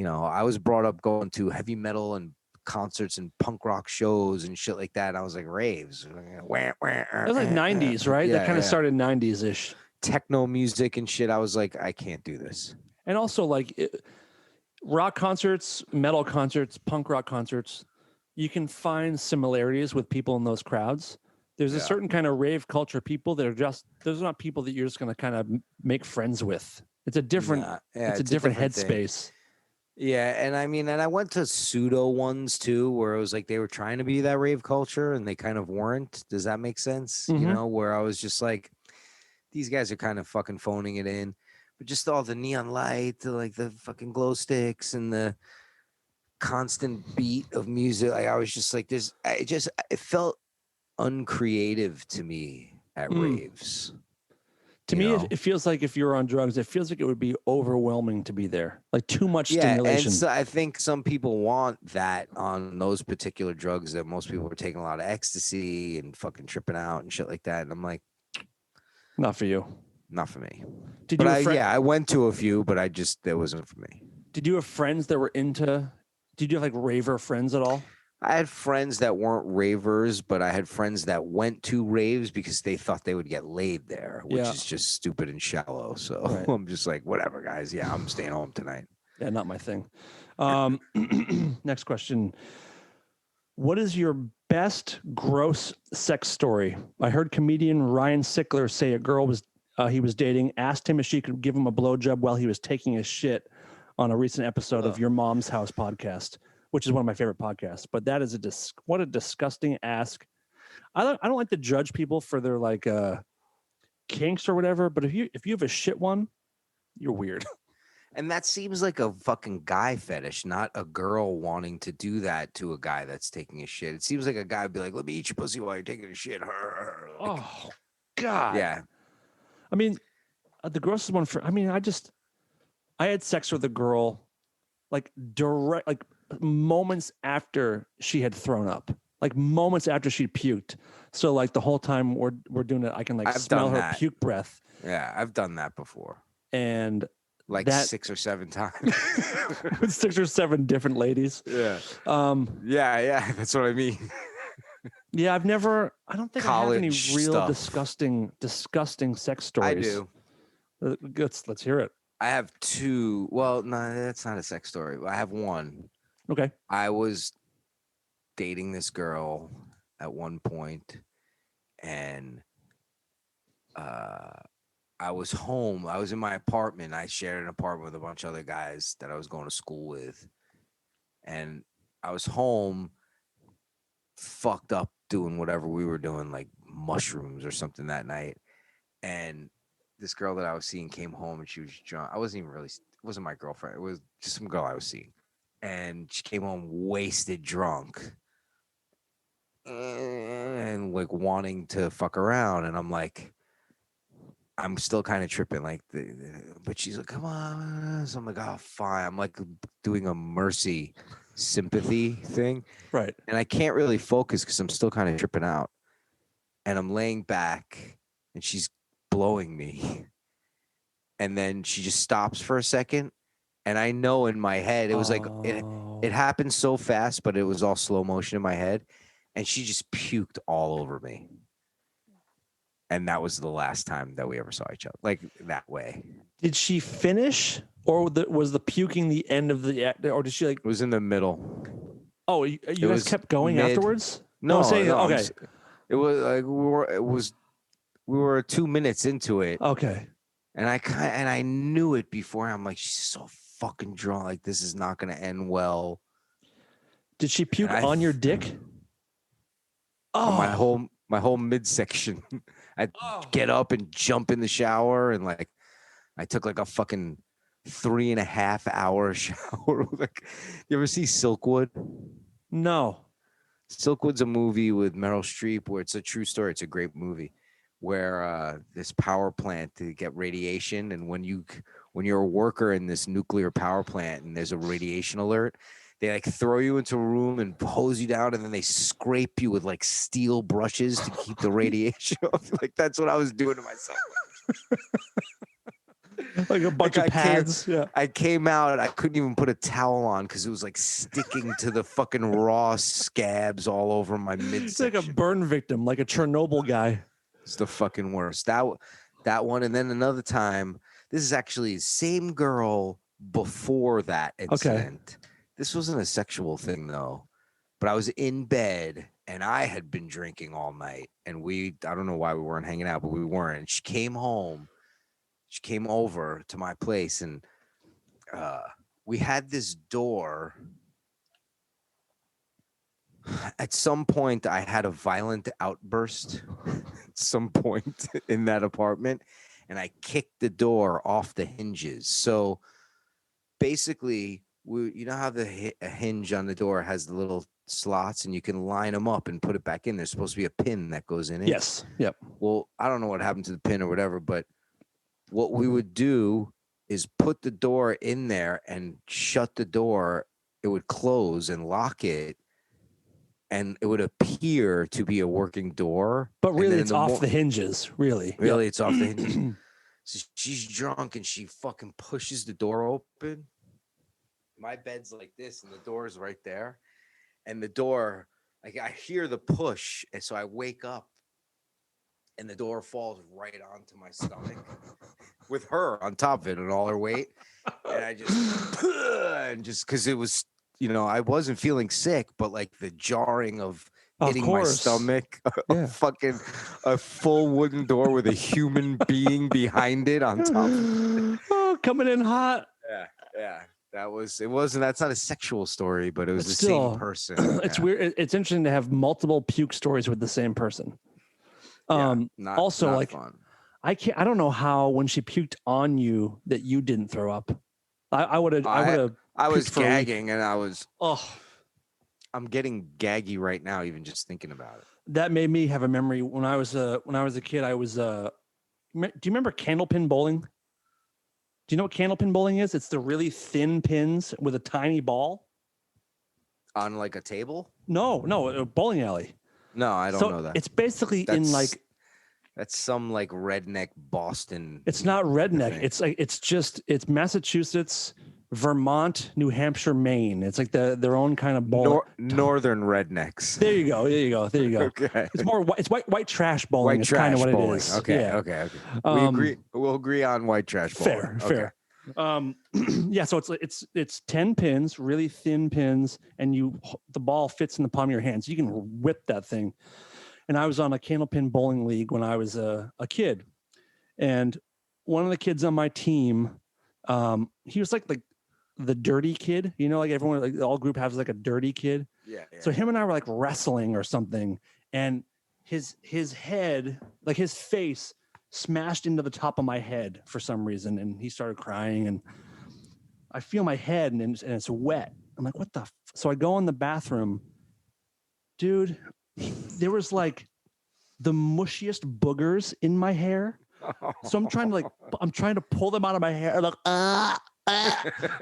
I was brought up going to heavy metal and concerts and punk rock shows and shit like that. And I was like, raves. It was like 90s, right? That kind of started 90s ish. Techno music and shit. I was like, I can't do this. And also like rock concerts, metal concerts, punk rock concerts, you can find similarities with people in those crowds. There's a certain kind of rave culture people that are those are not people that you're just going to kind of make friends with. It's a different, it's a different headspace. Yeah. And I mean, and I went to pseudo ones too, where it was like, they were trying to be that rave culture and they kind of weren't. Does that make sense? Mm-hmm. Where I was just like, these guys are kind of fucking phoning it in, but just all the neon light, like the fucking glow sticks and the constant beat of music. Like I was just like this. It felt uncreative to me at raves. To me, it feels like if you're on drugs, it feels like it would be overwhelming to be there, like too much stimulation. And so I think some people want that on those particular drugs. That most people are taking a lot of ecstasy and fucking tripping out and shit like that. And I'm like, not for you. Not for me. Did you? I went to a few, but it wasn't for me. Did you have friends that were into? Did you have like raver friends at all? I had friends that weren't ravers, but I had friends that went to raves because they thought they would get laid there, which is just stupid and shallow. So I'm just like, whatever, guys. Yeah, I'm staying home tonight. Yeah, not my thing. Next question. What is your best gross sex story? I heard comedian Ryan Sickler say a girl he was dating asked him if she could give him a blowjob while he was taking a shit on a recent episode of Your Mom's House podcast, which is one of my favorite podcasts. But that is what a disgusting ask. I don't like to judge people for their like kinks or whatever, but if you have a shit one, you're weird. And that seems like a fucking guy fetish, not a girl wanting to do that to a guy that's taking a shit. It seems like a guy would be like, "Let me eat your pussy while you're taking a shit." Like, oh God. Yeah. I mean, the grossest one I had sex with a girl like moments after she had thrown up, like moments after she puked. So like the whole time we're doing it, I can like smell her puke breath. Yeah, I've done that before. And like 6 or 7 times. With 6 or 7 different ladies. Yeah. Yeah, that's what I mean. Yeah, I don't think I have any real disgusting sex stories. I do. Let's hear it. I have 2. Well, no, that's not a sex story. I have 1. Okay. I was dating this girl at one point, and I was home. I was in my apartment. I shared an apartment with a bunch of other guys that I was going to school with, and I was home, fucked up doing whatever we were doing, like mushrooms or something that night, and this girl that I was seeing came home and she was drunk. It wasn't my girlfriend. It was just some girl I was seeing. And she came home wasted drunk and like wanting to fuck around. And I'm like, I'm still kind of tripping. Like, but she's like, come on. So I'm like, oh, fine. I'm like doing a mercy sympathy thing. Right. And I can't really focus because I'm still kind of tripping out. And I'm laying back and she's blowing me, and then she just stops for a second, and I know in my head it was like it happened so fast, but it was all slow motion in my head, and she just puked all over me, and that was the last time that we ever saw each other like that way. Did she finish, or was the puking the end of the act, or did she like? It was in the middle. Oh, you guys kept going afterwards? No, okay. It was like we were 2 minutes into it. Okay. And I knew it before. I'm like, she's so fucking drunk. Like, this is not going to end well. Did she puke on your dick? Oh, my whole midsection. I'd get up and jump in the shower, and like, I took like a fucking 3.5 hour shower. Like, you ever see Silkwood? No. Silkwood's a movie with Meryl Streep where it's a true story. It's a great movie. Where this power plant to get radiation, and when you're a worker in this nuclear power plant and there's a radiation alert, they like throw you into a room and hose you down, and then they scrape you with like steel brushes to keep the radiation off. Like, that's what I was doing to myself. Like a bunch of pads. I came out, I couldn't even put a towel on because it was like sticking to the fucking raw scabs all over my midsection. It's like a burn victim, like a Chernobyl guy. It's the fucking worst. That one, and then another time. This is actually the same girl before that incident. Okay. This wasn't a sexual thing though, but I was in bed and I had been drinking all night, and I don't know why we weren't hanging out, but we weren't. She came home. She came over to my place, and we had this door. At some point, I had a violent outburst at some point in that apartment, and I kicked the door off the hinges. So basically, you know how a hinge on the door has the little slots, and you can line them up and put it back in. There's supposed to be a pin that goes in it. Yes. Yep. Well, I don't know what happened to the pin or whatever, but what we would do is put the door in there and shut the door. It would close and lock it, and it would appear to be a working door. But really, it's off the hinges. Really, it's off the hinges. So she's drunk and she fucking pushes the door open. My bed's like this, and the door is right there. And the door, like I hear the push, and so I wake up, and the door falls right onto my stomach with her on top of it and all her weight. And I just because it was, I wasn't feeling sick, but like the jarring of hitting my stomach, fucking a full wooden door with a human being behind it on top of it. Oh, coming in hot. Yeah. That's not a sexual story, but it was same person. It's weird. It's interesting to have multiple puke stories with the same person. Not fun. I don't know how when she puked on you that you didn't throw up. I would have. I was gagging and I was. I'm getting gaggy right now, even just thinking about it. That made me have a memory when I was a kid. I was. Do you remember candlepin bowling? Do you know what candlepin bowling is? It's the really thin pins with a tiny ball on like a table. No, a bowling alley. No, I don't know that. It's basically that's some like redneck Boston. It's not redneck. Thing. It's Massachusetts, Vermont, New Hampshire, Maine. It's like their own kind of bowling. Northern rednecks. There you go. Okay. It's more it's white trash bowling. It's kind of what bowling. It is. Okay. Yeah. Okay. We agree. We'll agree on white trash bowling. Fair. Yeah, so it's 10 pins, really thin pins, and the ball fits in the palm of your hand, so you can whip that thing. And I was on a candlepin bowling league when I was a kid, and one of the kids on my team, he was like the dirty kid, like everyone, like all group has like a dirty kid. Yeah. So him and I were like wrestling or something, and his head, like his face, smashed into the top of my head for some reason, and he started crying, and I feel my head and it's wet. I'm like, what the so I go in the bathroom, dude. There was like the mushiest boogers in my hair. So I'm trying to pull them out of my hair, like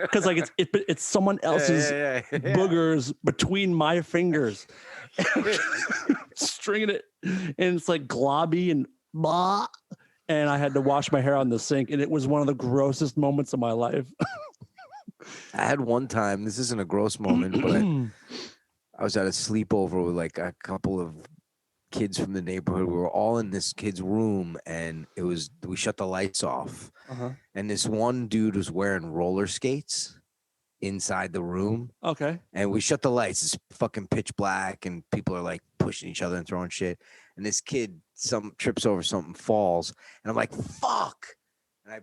because like it's someone else's boogers between my fingers. Stringing it, and it's like globby and blah. And I had to wash my hair on the sink, and it was one of the grossest moments of my life. I had one time, this isn't a gross moment, but I was at a sleepover with like a couple of kids from the neighborhood. We were all in this kid's room, and we shut the lights off. And this one dude was wearing roller skates inside the room. Okay. And we shut the lights. It's fucking pitch black, and people are like pushing each other and throwing shit. And this kid, trips over something, falls, and I'm like, fuck. And I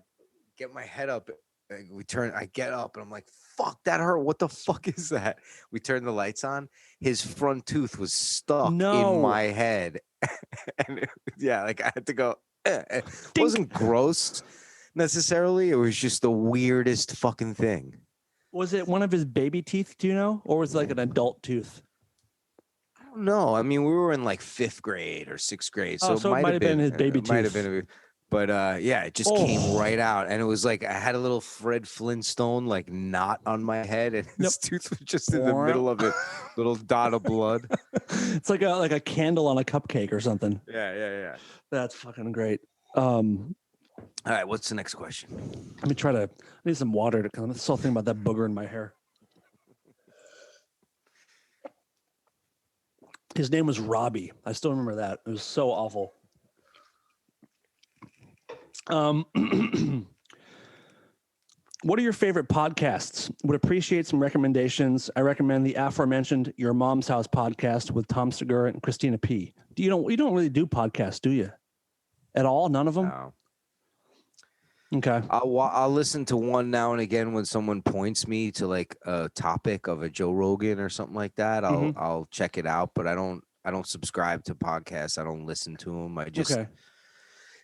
get my head up. I get up, and I'm like, fuck, that hurt. What the fuck is that? We turn the lights on. His front tooth was stuck in my head. And I had to go. It wasn't gross necessarily. It was just the weirdest fucking thing. Was it one of his baby teeth, do you know? Or was it like an adult tooth? I don't know. I mean, we were in like 5th grade or 6th grade. So it might have been his baby tooth. Might have been. But it just came right out. And it was like I had a little Fred Flintstone like knot on my head, and his tooth was just in the middle of it. Little dot of blood. It's like a candle on a cupcake or something. Yeah. That's fucking great. All right, what's the next question? I need some water to come. I'm still thinking about that booger in my hair. His name was Robbie. I still remember that. It was so awful. What are your favorite podcasts? Would appreciate some recommendations. I recommend the aforementioned Your Mom's House podcast with Tom Segura and Christina P. You don't really do podcasts, do you? At all? None of them? No. Okay. I'll listen to one now and again when someone points me to like a topic of a Joe Rogan or something like that. I'll check it out, but I don't subscribe to podcasts. I don't listen to them. I just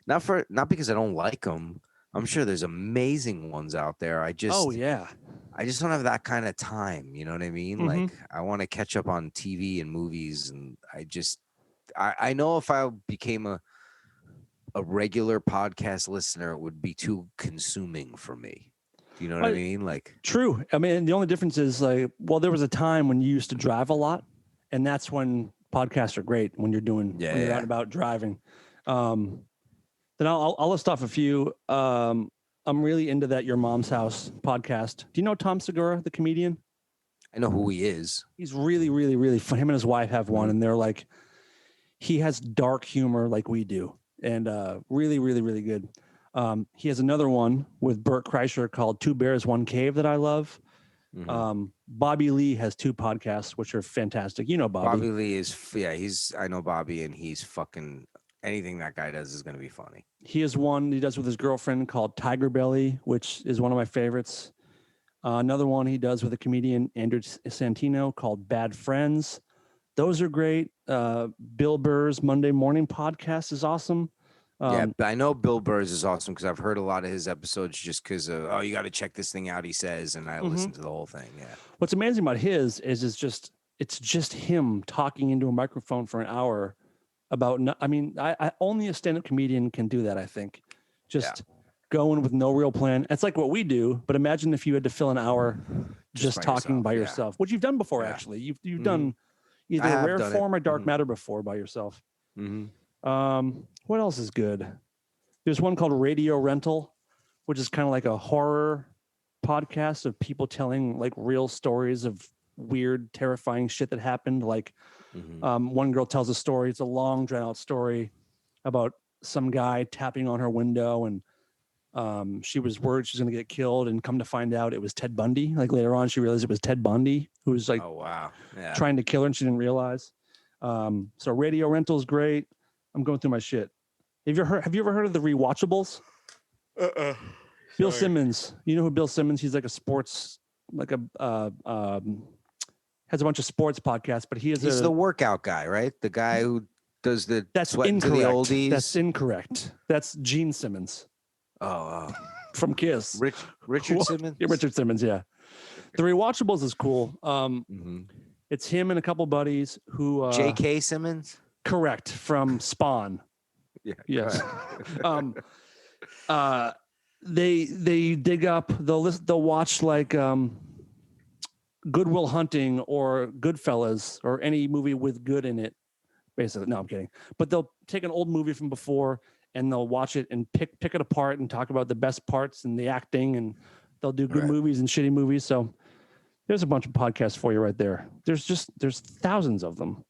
not because I don't like them. I'm sure there's amazing ones out there. I just don't have that kind of time. You know what I mean? Like I want to catch up on TV and movies, and I know if I became a a regular podcast listener would be too consuming for me. Do you know what I mean? Like, true. I mean, the only difference is like, well, there was a time when you used to drive a lot, and that's when podcasts are great when you're doing when you're out and about driving. Then I'll list off a few. I'm really into that Your Mom's House podcast. Do you know Tom Segura, the comedian? I know who he is. He's really, really, really fun. Him and his wife have one, and they're like, he has dark humor like we do, and really, really, really good. He has another one with Bert Kreischer called Two Bears, One Cave that I love. Bobby Lee has 2 podcasts, which are fantastic. You know Bobby. Bobby Lee is, I know Bobby, and he's fucking, anything that guy does is going to be funny. He has one he does with his girlfriend called Tiger Belly, which is one of my favorites. Another one he does with a comedian, Andrew Santino, called Bad Friends. Those are great. Bill Burr's Monday Morning Podcast is awesome. Yeah, but I know Bill Burr's is awesome because I've heard a lot of his episodes just because of, oh, you got to check this thing out, he says, and I listen to the whole thing. Yeah. What's amazing about his is it's just him talking into a microphone for an hour about, I mean, I only a stand-up comedian can do that, I think. Just going with no real plan. It's like what we do, but imagine if you had to fill an hour just talking by yourself, which you've done before, actually. You've done either rare form or dark matter before by yourself. What else is good? There's one called Radio Rental, which is kind of like a horror podcast of people telling like real stories of weird, terrifying shit that happened. Like one girl tells a story. It's a long, drawn out story about some guy tapping on her window, and she was worried she was going to get killed, and come to find out it was Ted Bundy. Like later on, she realized it was Ted Bundy who was like, trying to kill her, and she didn't realize. So Radio Rental is great. I'm going through my shit. Have you ever heard of the Rewatchables? Bill Simmons. You know who Bill Simmons? He's like a sports, like a has a bunch of sports podcasts, but he's the workout guy, right? The guy who does the that's sweating to the oldies. That's incorrect. That's Gene Simmons. Oh, from Kiss. Richard Simmons. Yeah, Richard Simmons. Yeah, the Rewatchables is cool. It's him and a couple buddies who. J.K. Simmons. Correct, from Spawn. Yeah. Yes. They dig up. They'll watch like Good Will Hunting or Goodfellas or any movie with good in it. Basically, no, I'm kidding. But they'll take an old movie from before and they'll watch it and pick it apart and talk about the best parts and the acting, and they'll do good movies and shitty movies. So there's a bunch of podcasts for you right there. There's thousands of them.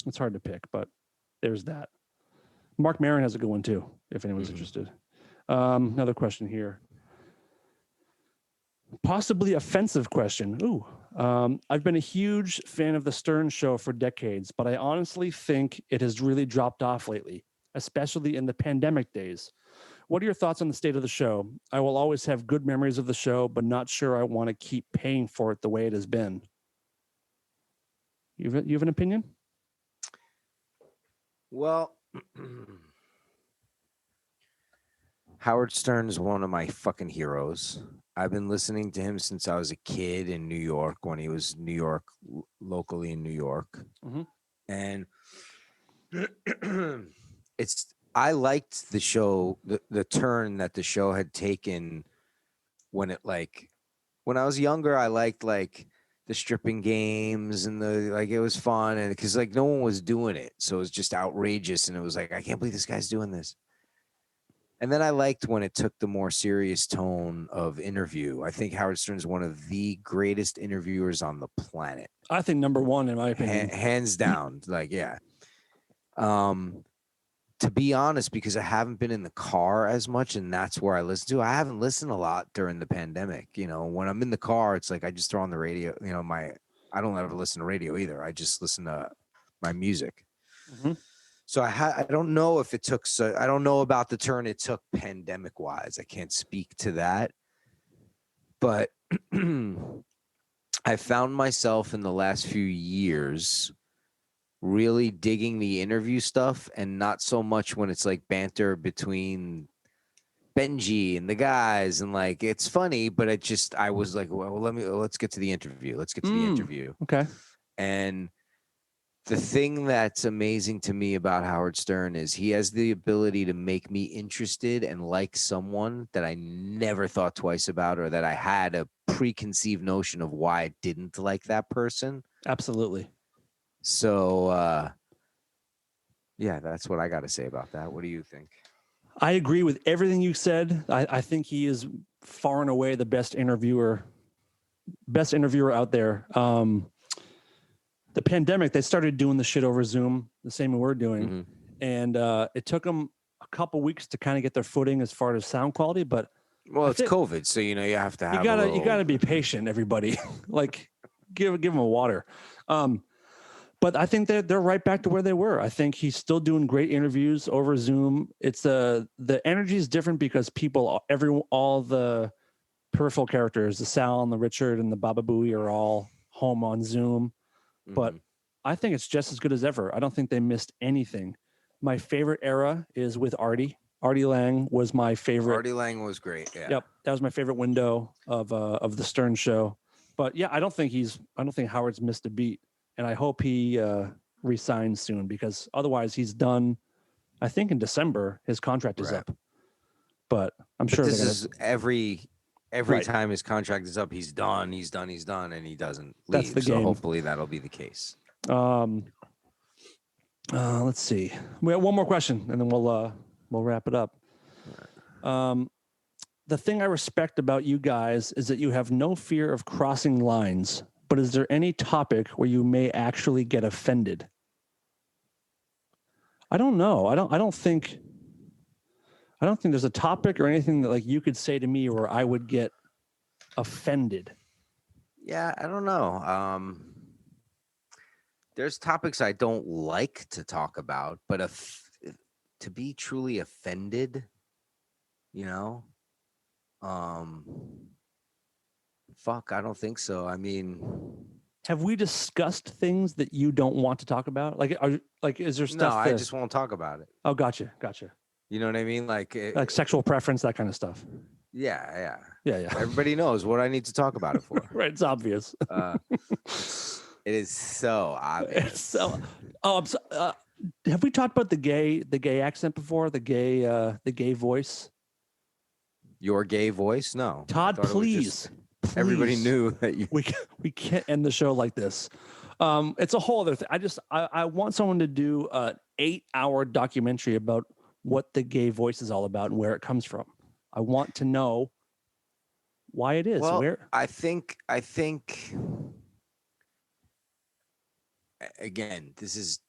It's hard to pick, but there's that. Mark Maron has a good one too, if anyone's interested. Another question here. Possibly offensive question. Ooh. I've been a huge fan of the Stern Show for decades, but I honestly think it has really dropped off lately, especially in the pandemic days. What are your thoughts on the state of the show? I will always have good memories of the show, but not sure I want to keep paying for it the way it has been. You have an opinion? Well, Howard Stern is one of my fucking heroes. I've been listening to him since I was a kid in New York, when he was locally in New York. And I liked the show, the turn that the show had taken when I was younger. I liked the stripping games and it was fun, and because no one was doing it, so it was just outrageous, and it was like, I can't believe this guy's doing this. And then I liked when it took the more serious tone of interview. I think Howard Stern is one of the greatest interviewers on the planet. I think number one in my opinion, hands down. To be honest, because I haven't been in the car as much, and that's where I listen to. I haven't listened a lot during the pandemic. When I'm in the car, it's like I just throw on the radio. I don't ever listen to radio either. I just listen to my music. So I don't know if it took. I don't know about the turn it took pandemic wise. I can't speak to that, but I found myself in the last few years really digging the interview stuff, and not so much when it's like banter between Benji and the guys, and it's funny, but I was like, well, let's get to the interview. Okay. And The thing that's amazing to me about Howard Stern is he has the ability to make me interested and like someone that I never thought twice about, or that I had a preconceived notion of why I didn't like that person. Absolutely. So, yeah, that's what I got to say about that. What do you think? I agree with everything you said. I think he is far and away the best interviewer out there. The pandemic, they started doing the shit over Zoom, the same way we're doing. And it took them a couple weeks to kind of get their footing as far as sound quality. But it's COVID, so you have to have you gotta be patient, everybody. Like give them a water. But I think they're right back to where they were. I think he's still doing great interviews over Zoom. It's the energy is different because all the peripheral characters, the Sal and the Richard and the Baba Booey, are all home on Zoom. But I think it's just as good as ever. I don't think they missed anything. My favorite era is with Artie. Artie Lang was my favorite. Artie Lang was great. Yeah. Yep, that was my favorite window of the Stern Show. But yeah, I don't think Howard's missed a beat, and I hope he resigns soon, because otherwise he's done. I think in December his contract is up. But I'm sure this is every time his contract is up, he's done, and he doesn't leave. That's the so game. Hopefully that'll be the case. Let's see. We have one more question, and then we'll wrap it up. The thing I respect about you guys is that you have no fear of crossing lines. But is there any topic where you may actually get offended? I don't know. I don't think there's a topic or anything that like you could say to me where I would get offended. Yeah, I don't know. There's topics I don't like to talk about, but to be truly offended, fuck, I don't think so. I mean, have we discussed things that you don't want to talk about? Is there stuff? No, I just won't talk about it. Oh, gotcha. You know what I mean? Like sexual preference, that kind of stuff. Yeah. Everybody knows what I need to talk about it for. Right, it's obvious. It is so obvious. Have we talked about the gay accent before? The gay voice? Your gay voice? No. Todd, please. Everybody knew that you. We can't end the show like this. It's a whole other thing. I want someone to do an 8-hour documentary about what the gay voice is all about and where it comes from. I want to know why it is. Well, I think again, this is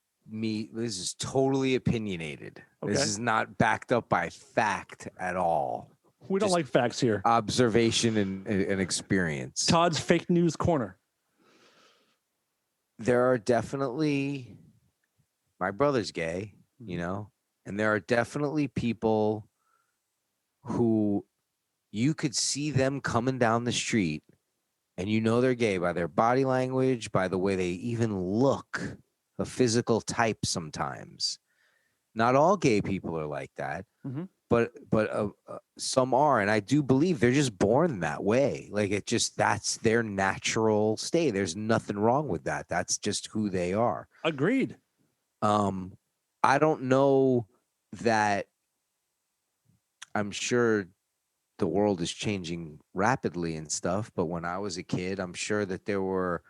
totally opinionated. Okay. This is not backed up by fact at all. We don't like facts here. Observation and experience. Todd's fake news corner. There are definitely, my brother's gay, and there are definitely people who you could see them coming down the street and they're gay by their body language, by the way they even look, a physical type sometimes. Not all gay people are like that, but some are, and I do believe they're just born that way. Like that's their natural state. There's nothing wrong with that. That's just who they are. Agreed. I don't know that. I'm sure the world is changing rapidly and stuff, but when I was a kid, I'm sure that there were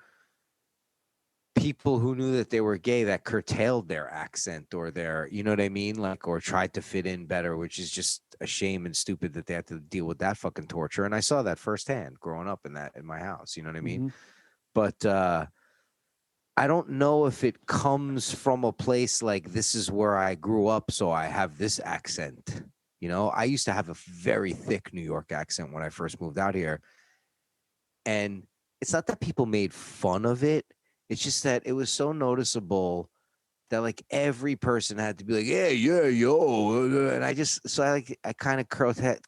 people who knew that they were gay that curtailed their accent or their, you know what I mean? Like, or tried to fit in better, which is just a shame and stupid that they had to deal with that fucking torture. And I saw that firsthand growing up in my house, you know what I mean? But I don't know if it comes from a place like, this is where I grew up, so I have this accent. I used to have a very thick New York accent when I first moved out here. And it's not that people made fun of it. It's just that it was so noticeable that like every person had to be like, yeah, yo. And I kind of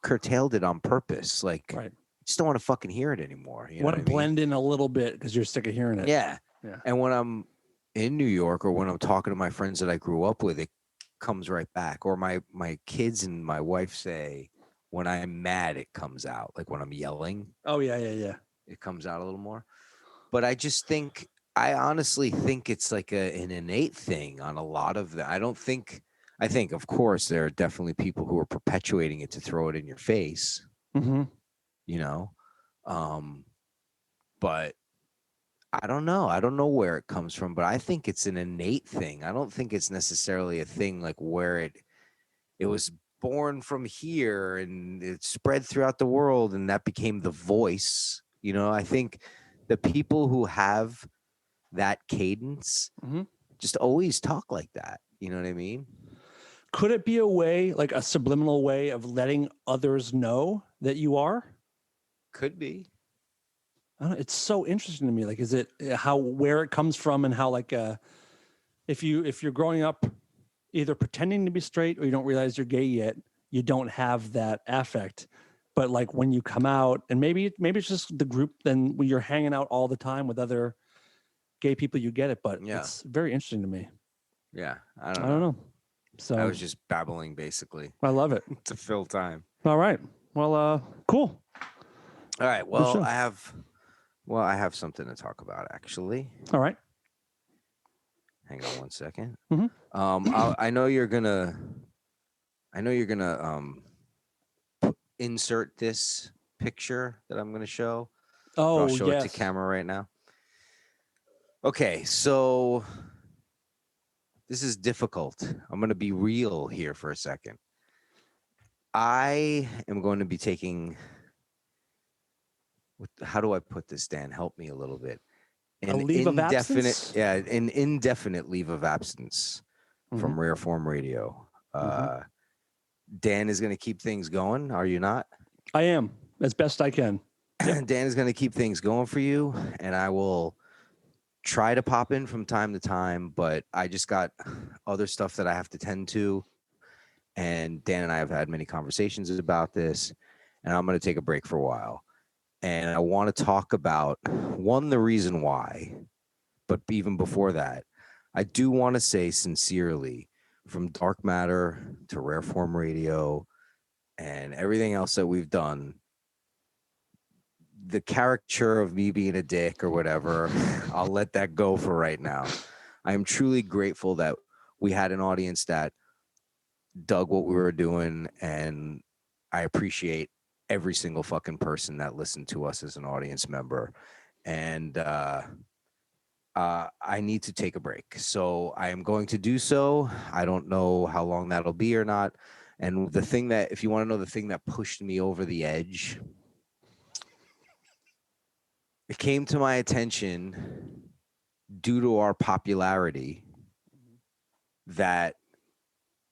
curtailed it on purpose. Like, right. I just don't want to fucking hear it anymore. You want to blend in a little bit because you're sick of hearing it. Yeah. And when I'm in New York or when I'm talking to my friends that I grew up with, it comes right back. Or my kids and my wife say, when I'm mad, it comes out. Like when I'm yelling. Oh, yeah. It comes out a little more. But I just think I honestly think it's like an innate thing on a lot of the. I think, of course, there are definitely people who are perpetuating it to throw it in your face, Mm-hmm. you know. But I don't know. I don't know where it comes from, but I think it's an innate thing. I don't think it's necessarily a thing like where it was born from here and it spread throughout the world and that became the voice. You know, I think the people who have that cadence Mm-hmm. just always talk like that. You know what I mean? Could it be a way, like a subliminal way of letting others know that you are? Could be. I don't know, it's so interesting to me. Like, is it where it comes from and how like if you're growing up either pretending to be straight or you don't realize you're gay yet, you don't have that affect. But like when you come out, and maybe it's just the group, then when you're hanging out all the time with other gay people, you get it. But Yeah. it's very interesting to me. Yeah. I don't know. So I was just babbling basically I love it. to fill time. All right. Well, cool. All right. Good Well, show. I have something to talk about actually. All right. Hang on one second. Mhm. I know you're gonna insert this picture that I'm gonna show. Oh, I'll show it to yes. camera right now. Okay, so this is difficult. I'm gonna be real here for a second. I am going to be taking. How do I put this, Dan? Help me a little bit. A leave of absence? An indefinite leave of absence from Mhm. Rare Form Radio. Mhm. Dan is going to keep things going. Are you not? I am, as best I can. Yep. Dan is going to keep things going for you, and I will try to pop in from time to time, but I just got other stuff that I have to tend to. And Dan and I have had many conversations about this, and I'm going to take a break for a while. And I want to talk about the reason why, but even before that, I do want to say sincerely, from Dark Matter to Rare Form Radio and everything else that we've done, the caricature of me being a dick or whatever, I'll let that go for right now. I am truly grateful that we had an audience that dug what we were doing, and I appreciate every single fucking person that listened to us as an audience member. And I need to take a break. So I am going to do so. I don't know how long that'll be or not. And the thing that, if you want to know the thing that pushed me over the edge, it came to my attention due to our popularity that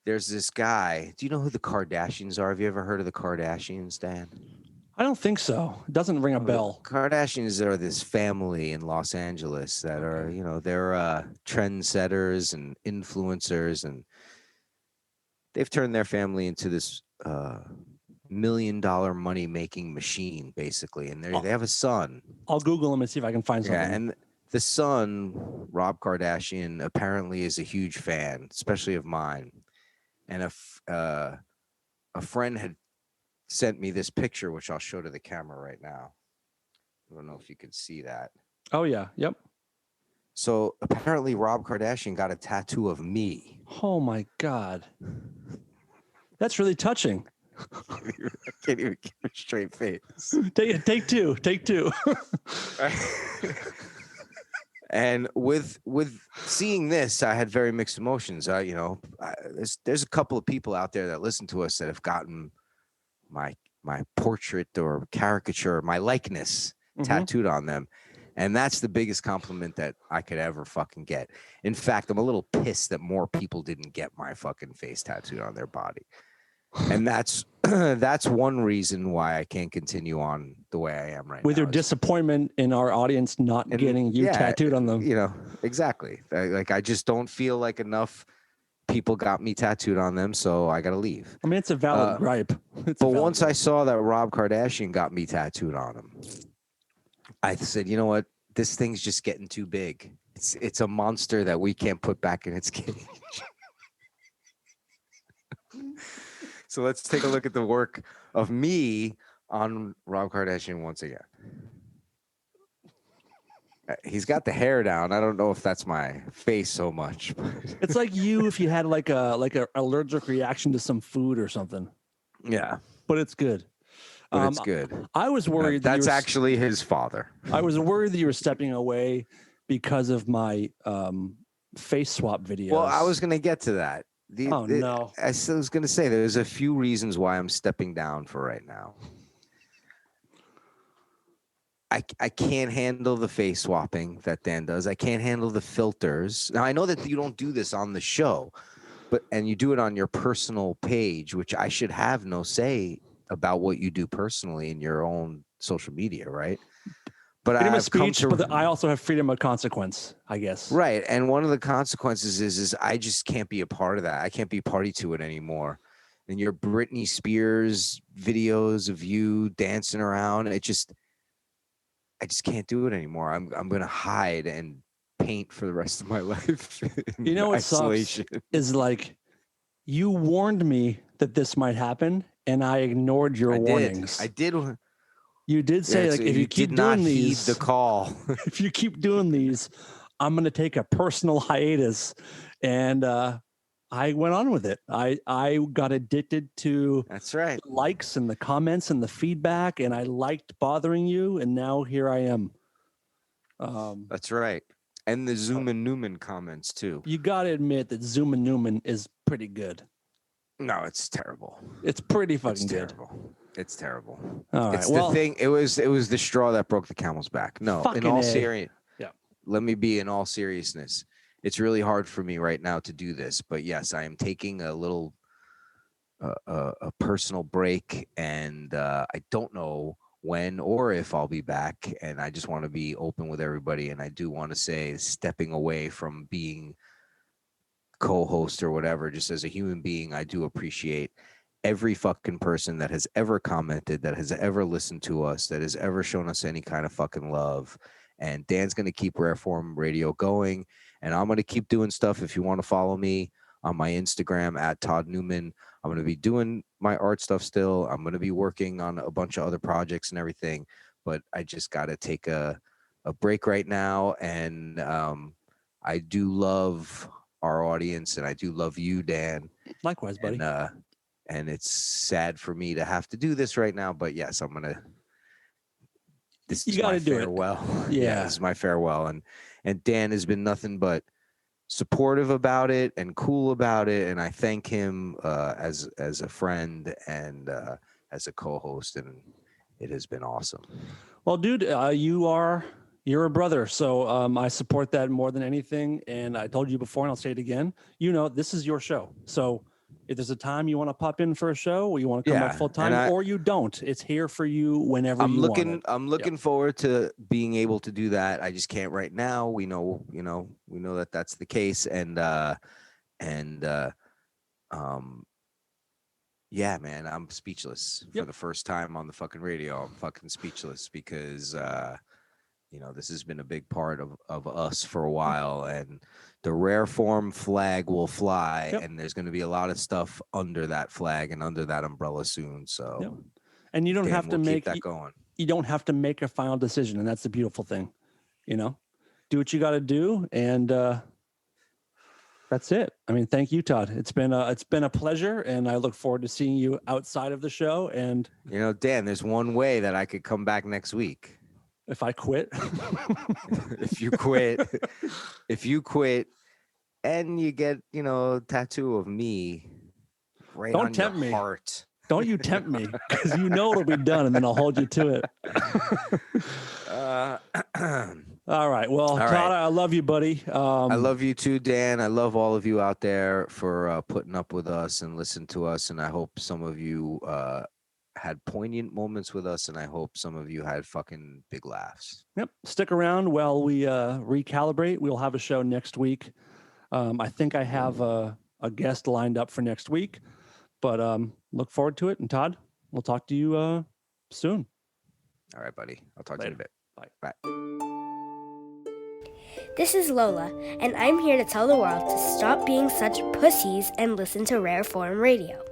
there's this guy. Do you know who the Kardashians are? Have you ever heard of the Kardashians, Dan? I don't think so. It doesn't ring a bell. Kardashians are this family in Los Angeles that are, they're trendsetters and influencers, and they've turned their family into this $1 million money making machine, basically. And they have a son. I'll Google him and see if I can find something. Yeah, and the son, Rob Kardashian, apparently is a huge fan, especially of mine. And a friend had sent me this picture, which I'll show to the camera right now. I don't know if you could see that. Oh, yeah. Yep. So apparently Rob Kardashian got a tattoo of me. Oh, my God. That's really touching. I can't even keep a straight face. Take two. Take two. And with seeing this, I had very mixed emotions. There's a couple of people out there that listen to us that have gotten my portrait or caricature, my likeness tattooed on them. And that's the biggest compliment that I could ever fucking get. In fact, I'm a little pissed that more people didn't get my fucking face tattooed on their body. And that's one reason why I can't continue on the way I am right now. With your disappointment in our audience not getting you tattooed on them. Exactly. Like, I just don't feel like enough people got me tattooed on them, so I got to leave. I mean, it's a valid gripe. Once I saw that Rob Kardashian got me tattooed on him, I said, you know what? This thing's just getting too big. It's a monster that we can't put back in its cage. So let's take a look at the work of me on Rob Kardashian once again. He's got the hair down. I don't know if that's my face so much. It's like you if you had like a allergic reaction to some food or something. Yeah, but it's good. but it's good. I was worried that's actually his father. I was worried that you were stepping away because of my face swap videos. Well, I was going to get to that. No. I was going to say there's a few reasons why I'm stepping down for right now. I can't handle the face swapping that Dan does. I can't handle the filters. Now, I know that you don't do this on the show, and you do it on your personal page, which I should have no say about what you do personally in your own social media, right? But freedom of speech, but I also have freedom of consequence, I guess. Right. And one of the consequences is I just can't be a part of that. I can't be party to it anymore. And your Britney Spears videos of you dancing around, I just can't do it anymore. I'm going to hide and paint for the rest of my life. You know what sucks is like you warned me that this might happen and I ignored your warnings. I did. You did say like if you keep doing these, heed the call. If you keep doing these, I'm going to take a personal hiatus, and I went on with it. I got addicted to that's right the likes and the comments and the feedback, and I liked bothering you, and now here I am. That's right, and the Zoom and Newman comments too. You got to admit that Zoom and Newman is pretty good. No, it's terrible. It's pretty fucking good. It's terrible. All right. It's the thing. It was the straw that broke the camel's back. No, in all seriousness. Yeah. Let me be in all seriousness. It's really hard for me right now to do this, but yes, I am taking a little a personal break, and I don't know when or if I'll be back, and I just want to be open with everybody. And I do want to say, stepping away from being co-host or whatever, just as a human being, I do appreciate every fucking person that has ever commented, that has ever listened to us, that has ever shown us any kind of fucking love. And Dan's going to keep Rare Form Radio going, and I'm going to keep doing stuff. If you want to follow me on my Instagram at Todd Newman, I'm going to be doing my art stuff still. I'm going to be working on a bunch of other projects and everything, but I just got to take a break right now. And I do love our audience, and I do love you, Dan. Likewise, buddy. And it's sad for me to have to do this right now, but yes, I'm gonna. This is my farewell. Yeah, this is my farewell, and Dan has been nothing but supportive about it and cool about it, and I thank him as a friend and as a co-host, and it has been awesome. Well, dude, you're a brother, so I support that more than anything. And I told you before, and I'll say it again. You know, this is your show, so if there's a time you want to pop in for a show, or you want to come back full time, or you don't, it's here for you whenever you want it. I'm looking forward to being able to do that. I just can't right now. We know that that's the case, and yeah, man, I'm speechless for the first time on the fucking radio. I'm fucking speechless because this has been a big part of us for a while, and the Rare Form flag will fly, and there's going to be a lot of stuff under that flag and under that umbrella soon. So, and you don't have to make that going. You don't have to make a final decision, and that's the beautiful thing. Do what you got to do, and that's it. I mean, thank you, Todd. It's been a pleasure, and I look forward to seeing you outside of the show. And Dan, there's one way that I could come back next week. If I quit, if you quit, and you get a tattoo of me right on your heart. Don't you tempt me, because it'll be done, and then I'll hold you to it. All right. Well, Todd, I love you, buddy. I love you too, Dan. I love all of you out there for putting up with us and listening to us, and I hope some of you had poignant moments with us, and I hope some of you had fucking big laughs. Yep. Stick around while we recalibrate. We'll have a show next week. I think I have a guest lined up for next week, but look forward to it. And Todd, we'll talk to you soon. All right, buddy. I'll talk to you in a bit. Bye. This is Lola, and I'm here to tell the world to stop being such pussies and listen to Rare Form Radio.